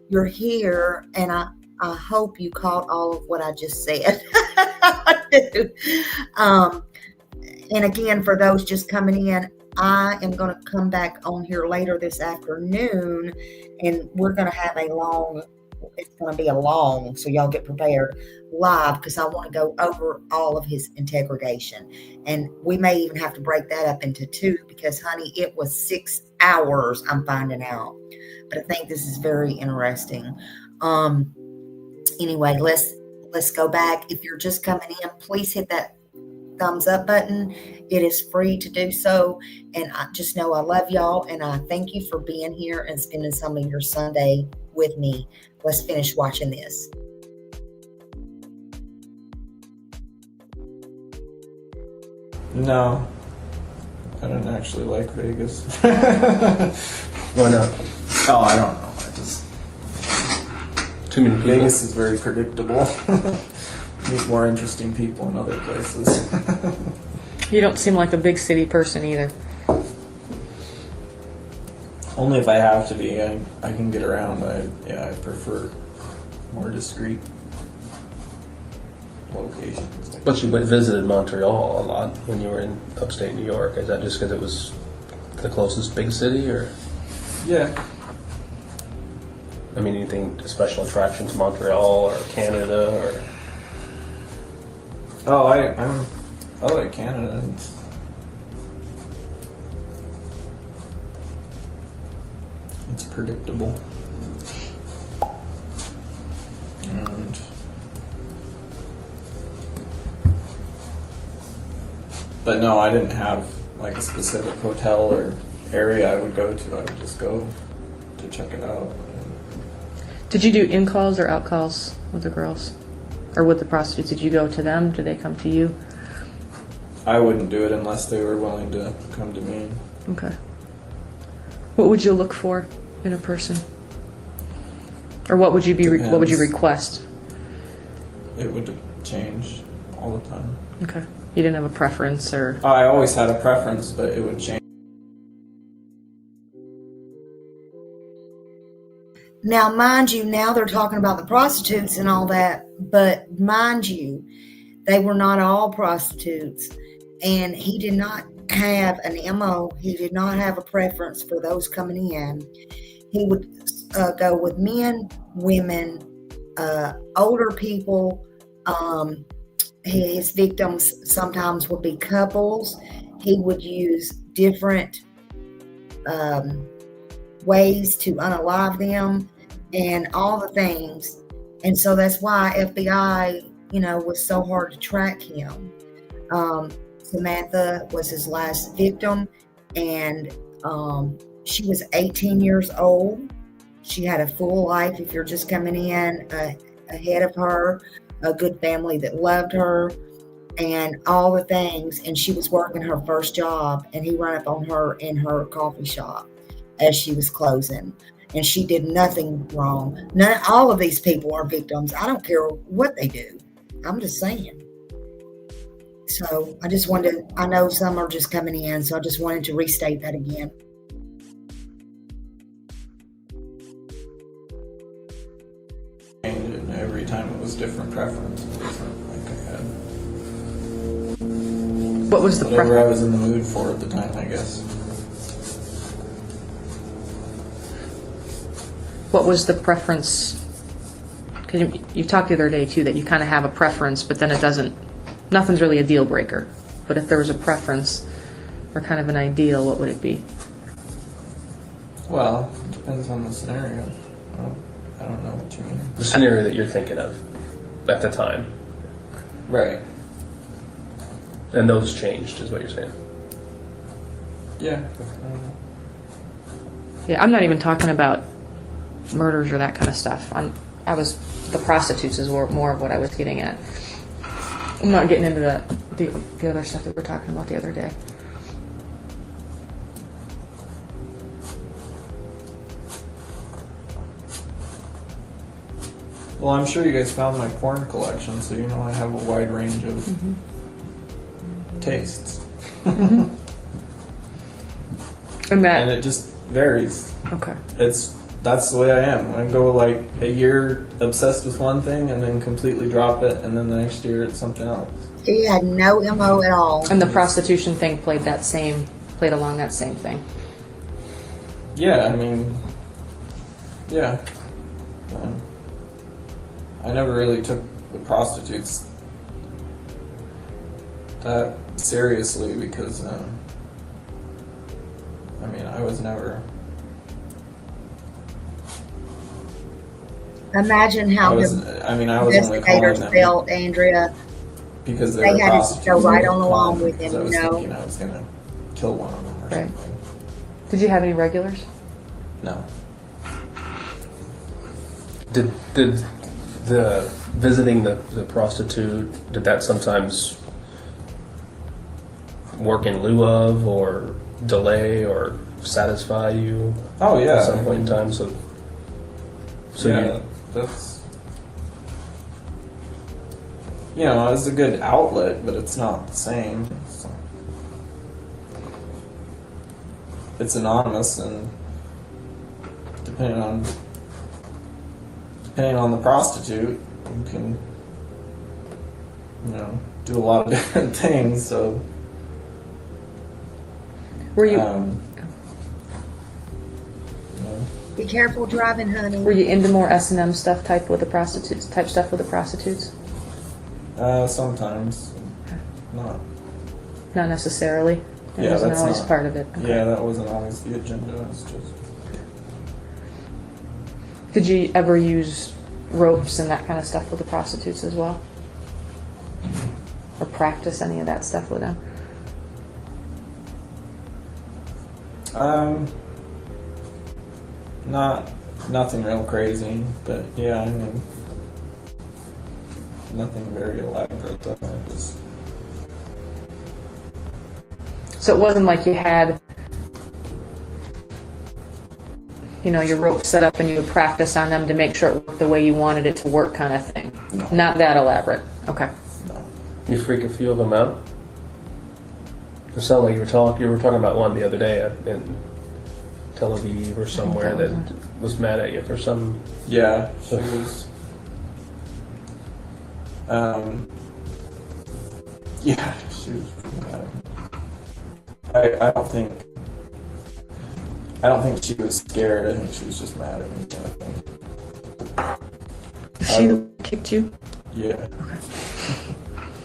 you're here, and I hope you caught all of what I just said. I do. And again, for those just coming in, I am going to come back on here later this afternoon, and we're going to have it's going to be a long, so y'all get prepared, live, because I want to go over all of his interrogation. And we may even have to break that up into 2, because, honey, it was 6 hours, I'm finding out. But I think this is very interesting. Anyway, let's go back. If you're just coming in, please hit that thumbs up button. It is free to do so. And I just know I love y'all, and I thank you for being here and spending some of your Sunday with me. Let's finish watching this. No, I don't actually like Vegas. Why not? Oh, I don't know. I just too many people. Vegas is very predictable. Meet more interesting people in other places. You don't seem like a big city person either. Only if I have to be. I can get around. I prefer more discreet locations. But you visited Montreal a lot when you were in upstate New York. Is that just because it was the closest big city, or? Yeah. I mean, anything special attractions to Montreal or Canada or? Oh, I like Canada. It's predictable. And but no, I didn't have like a specific hotel or area I would go to. I would just go to check it out. Did you do in-calls or out-calls with the girls? Or with the prostitutes? Did you go to them? Did they come to you? I wouldn't do it unless they were willing to come to me. Okay. What would you look for in a person? Or what would you be? What would you request? It would change all the time. Okay. You didn't have a preference, or? I always had a preference, but it would change. Now, mind you, now they're talking about the prostitutes and all that, but mind you, they were not all prostitutes, and he did not have an MO. He did not have a preference for those coming in. He would go with men, women, older people. His victims sometimes would be couples. He would use different ways to unalive them and all the things. And so that's why FBI, was so hard to track him. Samantha was his last victim, and she was 18 years old. She had a full life, if you're just coming in, ahead of her, a good family that loved her, and all the things. And she was working her first job, and he ran up on her in her coffee shop as she was closing. And she did nothing wrong. All of these people are victims. I don't care what they do. I'm just saying. So I just wanted I know some are just coming in, so I just wanted to restate that again. And every time it was different preference. Different, like I had. What was the whatever I was in the mood for at the time, I guess. What was the preference? Because you talked the other day too that you kind of have a preference, but then nothing's really a deal breaker. But if there was a preference or kind of an ideal, what would it be? Well, it depends on the scenario. I don't know what you mean. The scenario that you're thinking of at the time. Right. And those changed, is what you're saying? Yeah. Yeah, I'm not even talking about murders or that kind of stuff. The prostitutes is more of what I was getting at. I'm not getting into the other stuff that we were talking about the other day. Well, I'm sure you guys found my porn collection, so you know I have a wide range of tastes. And it just varies. Okay. It's that's the way I am. I go like a year obsessed with one thing and then completely drop it, and then the next year it's something else. He had no MO at all. And the prostitution thing played along that same thing. Yeah, I mean, yeah. I never really took the prostitutes that seriously because, I mean, I was never. Imagine how I was only calling investigators them felt, Andrea. because They had to go right on along with him, I was you know. thinking I was gonna kill one of them or Right. something. Did you have any regulars? No. Did the visiting the prostitute, did that sometimes work in lieu of or delay or satisfy you? Oh yeah. At some point in time, so yeah, that's, you know, it's a good outlet, but it's not the same. So. It's anonymous, and depending on the prostitute, you can, you know, do a lot of different things. So, were you? You know, Be careful driving, honey. Were you into more S&M stuff type stuff with the prostitutes? Sometimes, not. Not necessarily. It wasn't always part of it. Okay. Yeah, that wasn't always the agenda. It's just. Did you ever use ropes and that kind of stuff with the prostitutes as well? Or practice any of that stuff with them? Nothing real crazy, but yeah, I mean, nothing very elaborate though. So it wasn't like you had, you know, your rope set up and you would practice on them to make sure it worked the way you wanted it to work kind of thing? No. Not that elaborate. Okay. No. you freak a few of them out? It sounded like you were talking about one the other day in Tel Aviv or somewhere that was mad at you for some. Yeah, she was. Yeah, she was pretty mad at me. I don't think she was scared. I think she was just mad at me. Kind of thing. She kicked you? Yeah. Okay.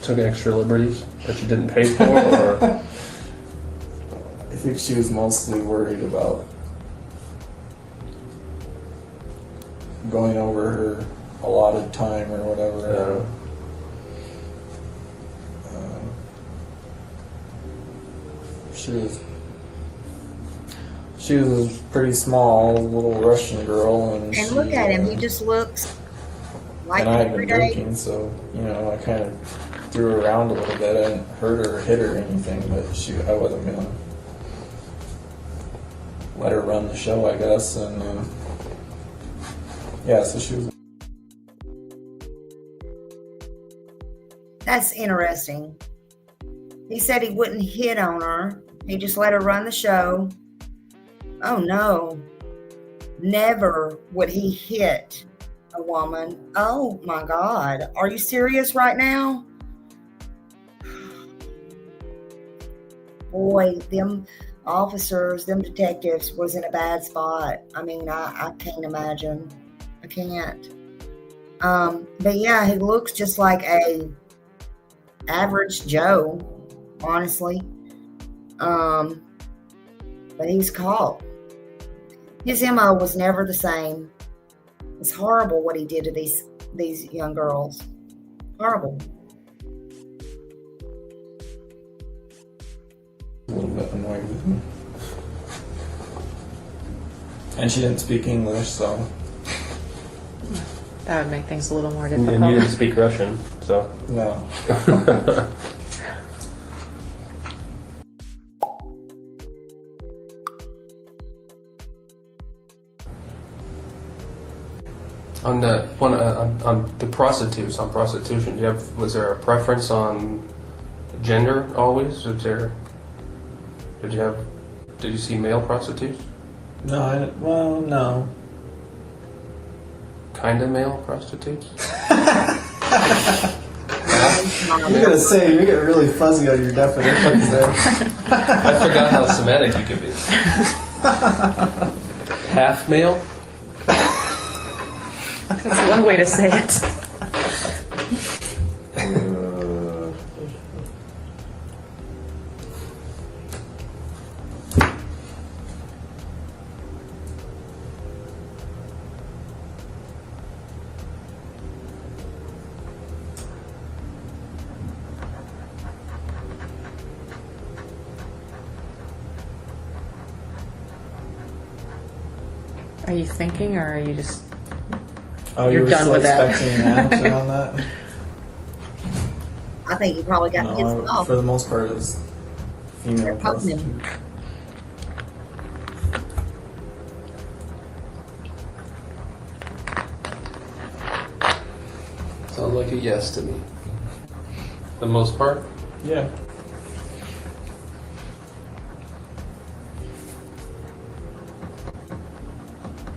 Took extra liberties that you didn't pay for, or I think she was mostly worried about going over her allotted time or whatever. She was a pretty small little Russian girl, and look at him, he just looks like and I had every been day. drinking, so you know, I kind of threw her around a little bit. I didn't hurt her or hit her or anything, but I wasn't gonna let her run the show, I guess. And yeah, so she was. That's interesting. He said he wouldn't hit on her. He just let her run the show. Oh no. Never would he hit a woman. Oh my God. Are you serious right now? Boy, them officers, them detectives was in a bad spot. I mean, I can't imagine. I can't. But yeah, he looks just like a average Joe, honestly. But he's caught. His MO was never the same. It's horrible what he did to these young girls. Horrible. A little bit annoyed with me. And she didn't speak English, so. That would make things a little more difficult. and you didn't speak Russian, so. No. On the one on the prostitutes, on prostitution, was there a preference on gender always? Did you see male prostitutes? No, no. kind of male prostitutes? You're gonna say you get really fuzzy on your definitions there. I forgot how semantic you could be. Half male? That's one way to say it. Are you thinking, or are you just? Oh, you're done still with that? expecting an answer on that? I think you probably got his off. For the most part, it's female prostitute. Sounds like a yes to me. The most part? Yeah.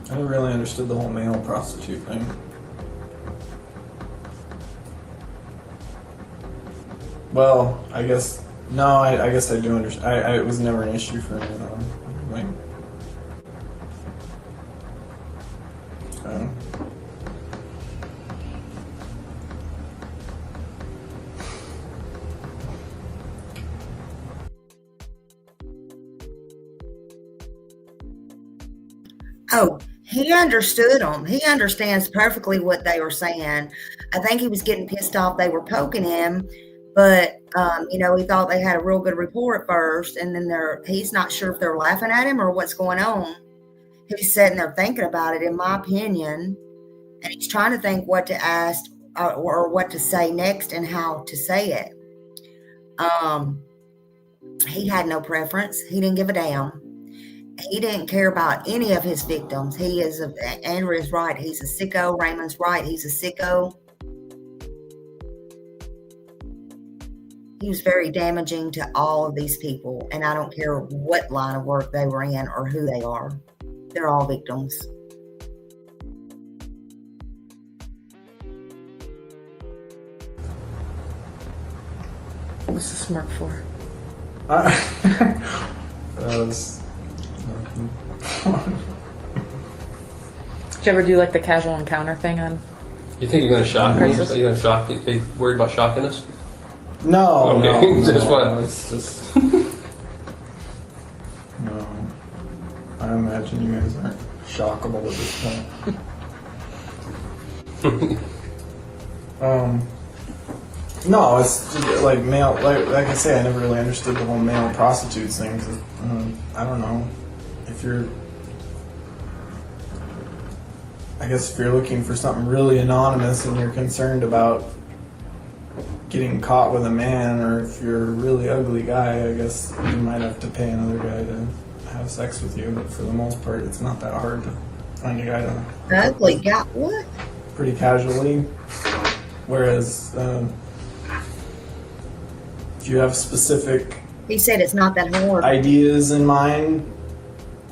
I never really understood the whole male prostitute thing. Well, I guess no. I guess I do understand. It was never an issue for me though. Like, Oh, he understood them. He understands perfectly what they were saying. I think he was getting pissed off they were poking him, but he thought they had a real good report at first, and then he's not sure if they're laughing at him or what's going on. He's sitting there thinking about it, in my opinion, and he's trying to think what to ask or what to say next and how to say it. He had no preference. He didn't give a damn. He didn't care about any of his victims. Andrew is right. He's a sicko. Raymond's right. He's a sicko. He was very damaging to all of these people, and I don't care what line of work they were in or who they are. They're all victims. What's the smirk for? Did you ever do like the casual encounter thing on? You think you're going to shock me? Are you going to shock me? Are you worried about shocking us? No, okay. No, it's just no. I imagine you guys aren't shockable at this point. No, it's just like male. Like I say, I never really understood the whole male prostitutes thing. Cause, I don't know if you're. I guess if you're looking for something really anonymous and you're concerned about getting caught with a man, or if you're a really ugly guy, I guess you might have to pay another guy to have sex with you. But for the most part, it's not that hard to find a guy to. Ugly guy? What? Pretty casually. Whereas, if you have specific. He said it's not that hard. Ideas in mind,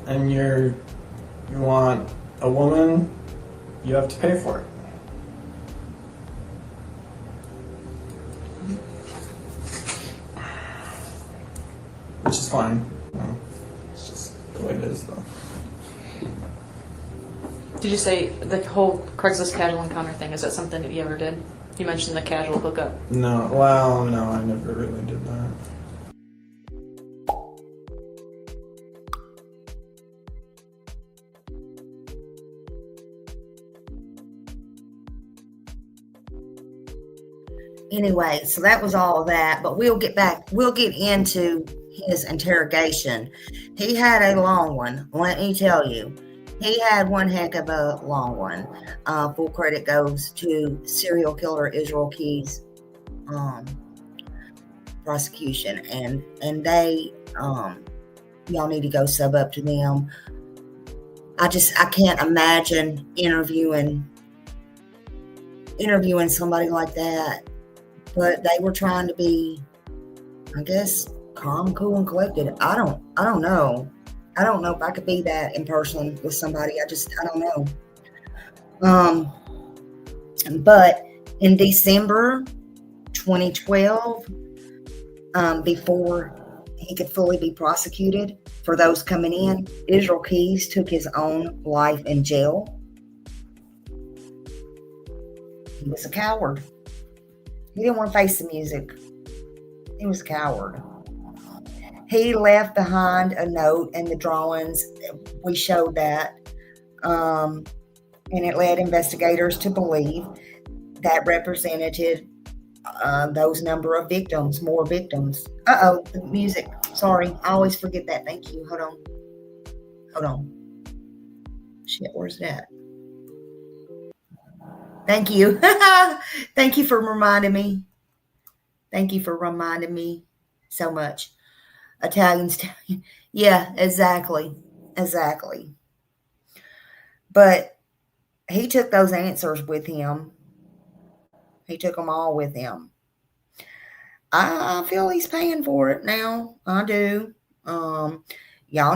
and you want a woman, you have to pay for it. Which is fine. It's just the way it is, though. Did you say the whole Craigslist casual encounter thing? Is that something that you ever did? You mentioned the casual hookup. No, well, no, I never really did that. Anyway, so that was all of that, but we'll get into his interrogation. He had a long one, let me tell you. He had one heck of a long one. Full credit goes to serial killer Israel Key's prosecution, and they y'all need to go sub up to them. I can't imagine interviewing somebody like that. But they were trying to be, I guess, calm, cool, and collected. I don't know. I don't know if I could be that in person with somebody. I don't know. But in December 2012, before he could fully be prosecuted for those coming in, Israel Keys took his own life in jail. He was a coward. He didn't want to face the music. He was a coward. He left behind a note and the drawings. We showed that. And it led investigators to believe that represented those number of victims, more victims. Uh-oh, the music. Sorry, I always forget that. Thank you. Hold on. Shit, where's that? Thank you. Thank you for reminding me. Thank you for reminding me so much. Italians. Yeah, exactly. Exactly. But he took those answers with him. He took them all with him. I feel he's paying for it now. I do. Y'all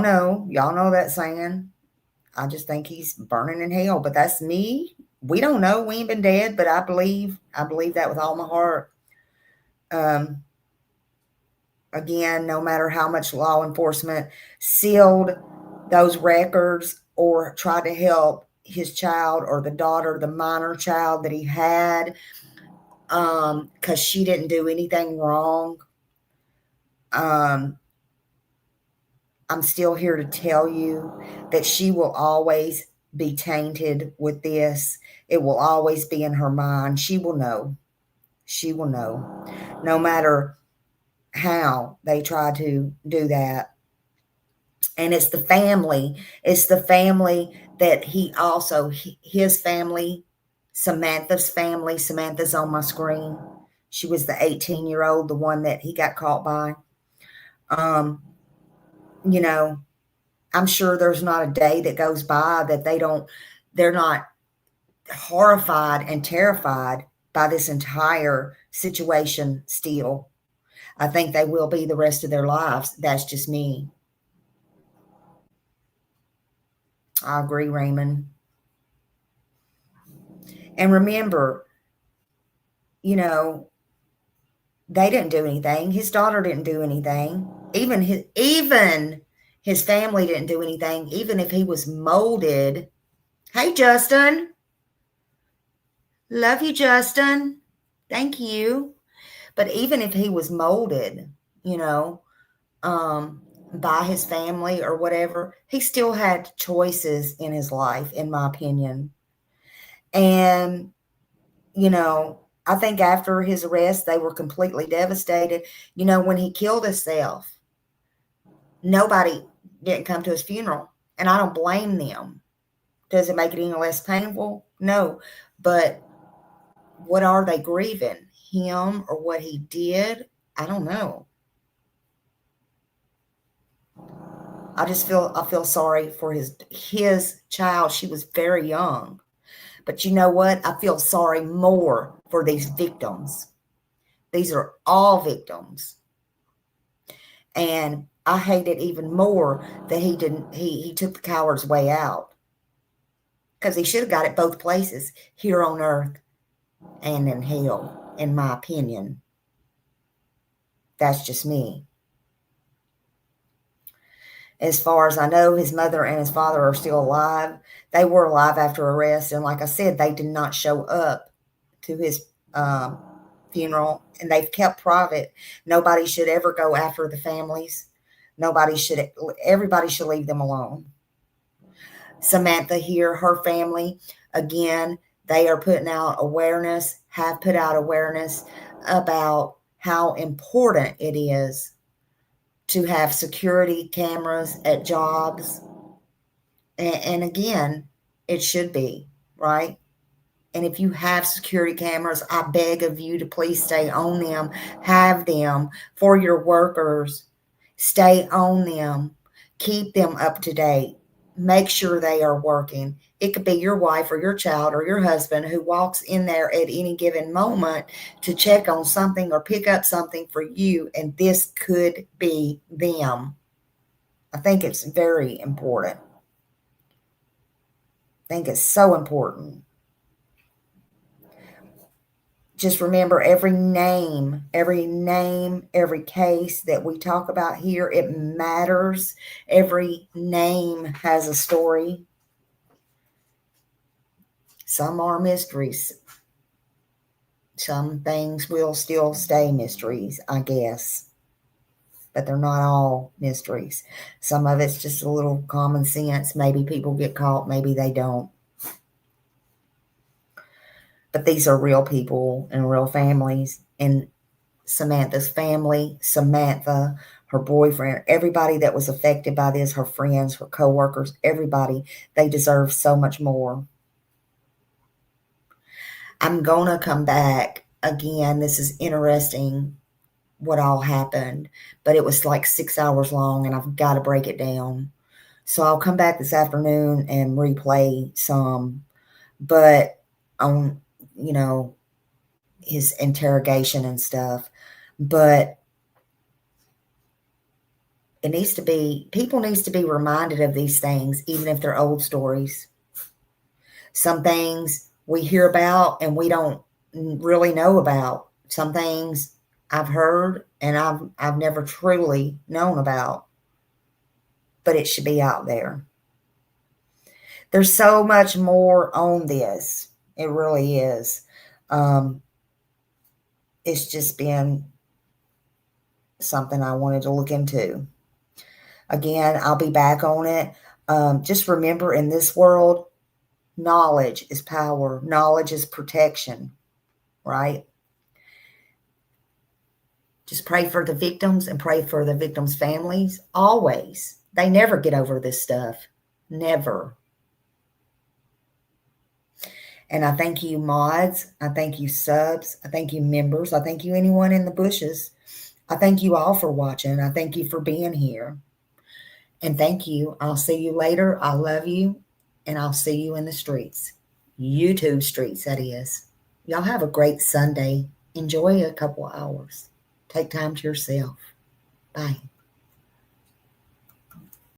know that saying. I just think he's burning in hell, but that's me. We don't know. We ain't been dead, but I believe that with all my heart. Again, no matter how much law enforcement sealed those records or tried to help his child or the daughter, the minor child that he had, because she didn't do anything wrong. I'm still here to tell you that she will always be tainted with this. It will always be in her mind. She will know. She will know. No matter how they try to do that. And it's the family. It's the family that he also, his family, Samantha's family. Samantha's on my screen. She was the 18-year-old, the one that he got caught by. You know, I'm sure there's not a day that goes by that they're not horrified and terrified by this entire situation still. I think they will be the rest of their lives. That's just me. I agree, Raymond. And remember, you know, they didn't do anything. His daughter didn't do anything. Even his family didn't do anything. Even if he was molded. Hey, Justin. Love you, Justin. Thank you. But even if he was molded, you know, by his family or whatever, he still had choices in his life, in my opinion. And, you know, I think after his arrest, they were completely devastated. You know, when he killed himself, nobody didn't come to his funeral. And I don't blame them. Does it make it any less painful? No. But what are they grieving? Him or what he did? I don't know. I feel sorry for his child. She was very young. But you know what? I feel sorry more for these victims. These are all victims. And I hate it even more that he took the coward's way out. Because he should have got it both places, here on earth and in hell, in my opinion. That's just me. As far as I know, his mother and his father are still alive. They were alive after arrest. And like I said, they did not show up to his funeral. And they've kept private. Nobody should ever go after the families. Everybody should leave them alone. Samantha here, her family, again, they are putting out awareness, have put out awareness about how important it is to have security cameras at jobs. And again, it should be, right? And if you have security cameras, I beg of you to please stay on them. Have them for your workers. Stay on them. Keep them up to date. Make sure they are working. It could be your wife or your child or your husband who walks in there at any given moment to check on something or pick up something for you, and this could be them. I think it's very important. I think it's so important. just remember every name, every case that we talk about here, it matters. Every name has a story. Some are mysteries. Some things will still stay mysteries, I guess. But they're not all mysteries. Some of it's just a little common sense. Maybe people get caught, maybe they don't. But these are real people and real families. And Samantha's family, Samantha, her boyfriend, everybody that was affected by this, her friends, her coworkers, everybody, they deserve so much more. I'm going to come back again. This is interesting what all happened, but it was like 6 hours long and I've got to break it down. So I'll come back this afternoon and replay some, but on, his interrogation and stuff. But people needs to be reminded of these things, even if they're old stories. Some things we hear about and we don't really know about. Some things I've heard and I've never truly known about, but it should be out there. There's so much more on this. It really is. It's just been something I wanted to look into. Again, I'll be back on it. Just remember, in this world, knowledge is power. Knowledge is protection, right? Just pray for the victims and pray for the victims' families. Always. They never get over this stuff. Never. And I thank you, mods. I thank you, subs. I thank you, members. I thank you, anyone in the bushes. I thank you all for watching. I thank you for being here. And thank you. I'll see you later. I love you. And I'll see you in the streets. YouTube streets, that is. Y'all have a great Sunday. Enjoy a couple hours. Take time to yourself. Bye.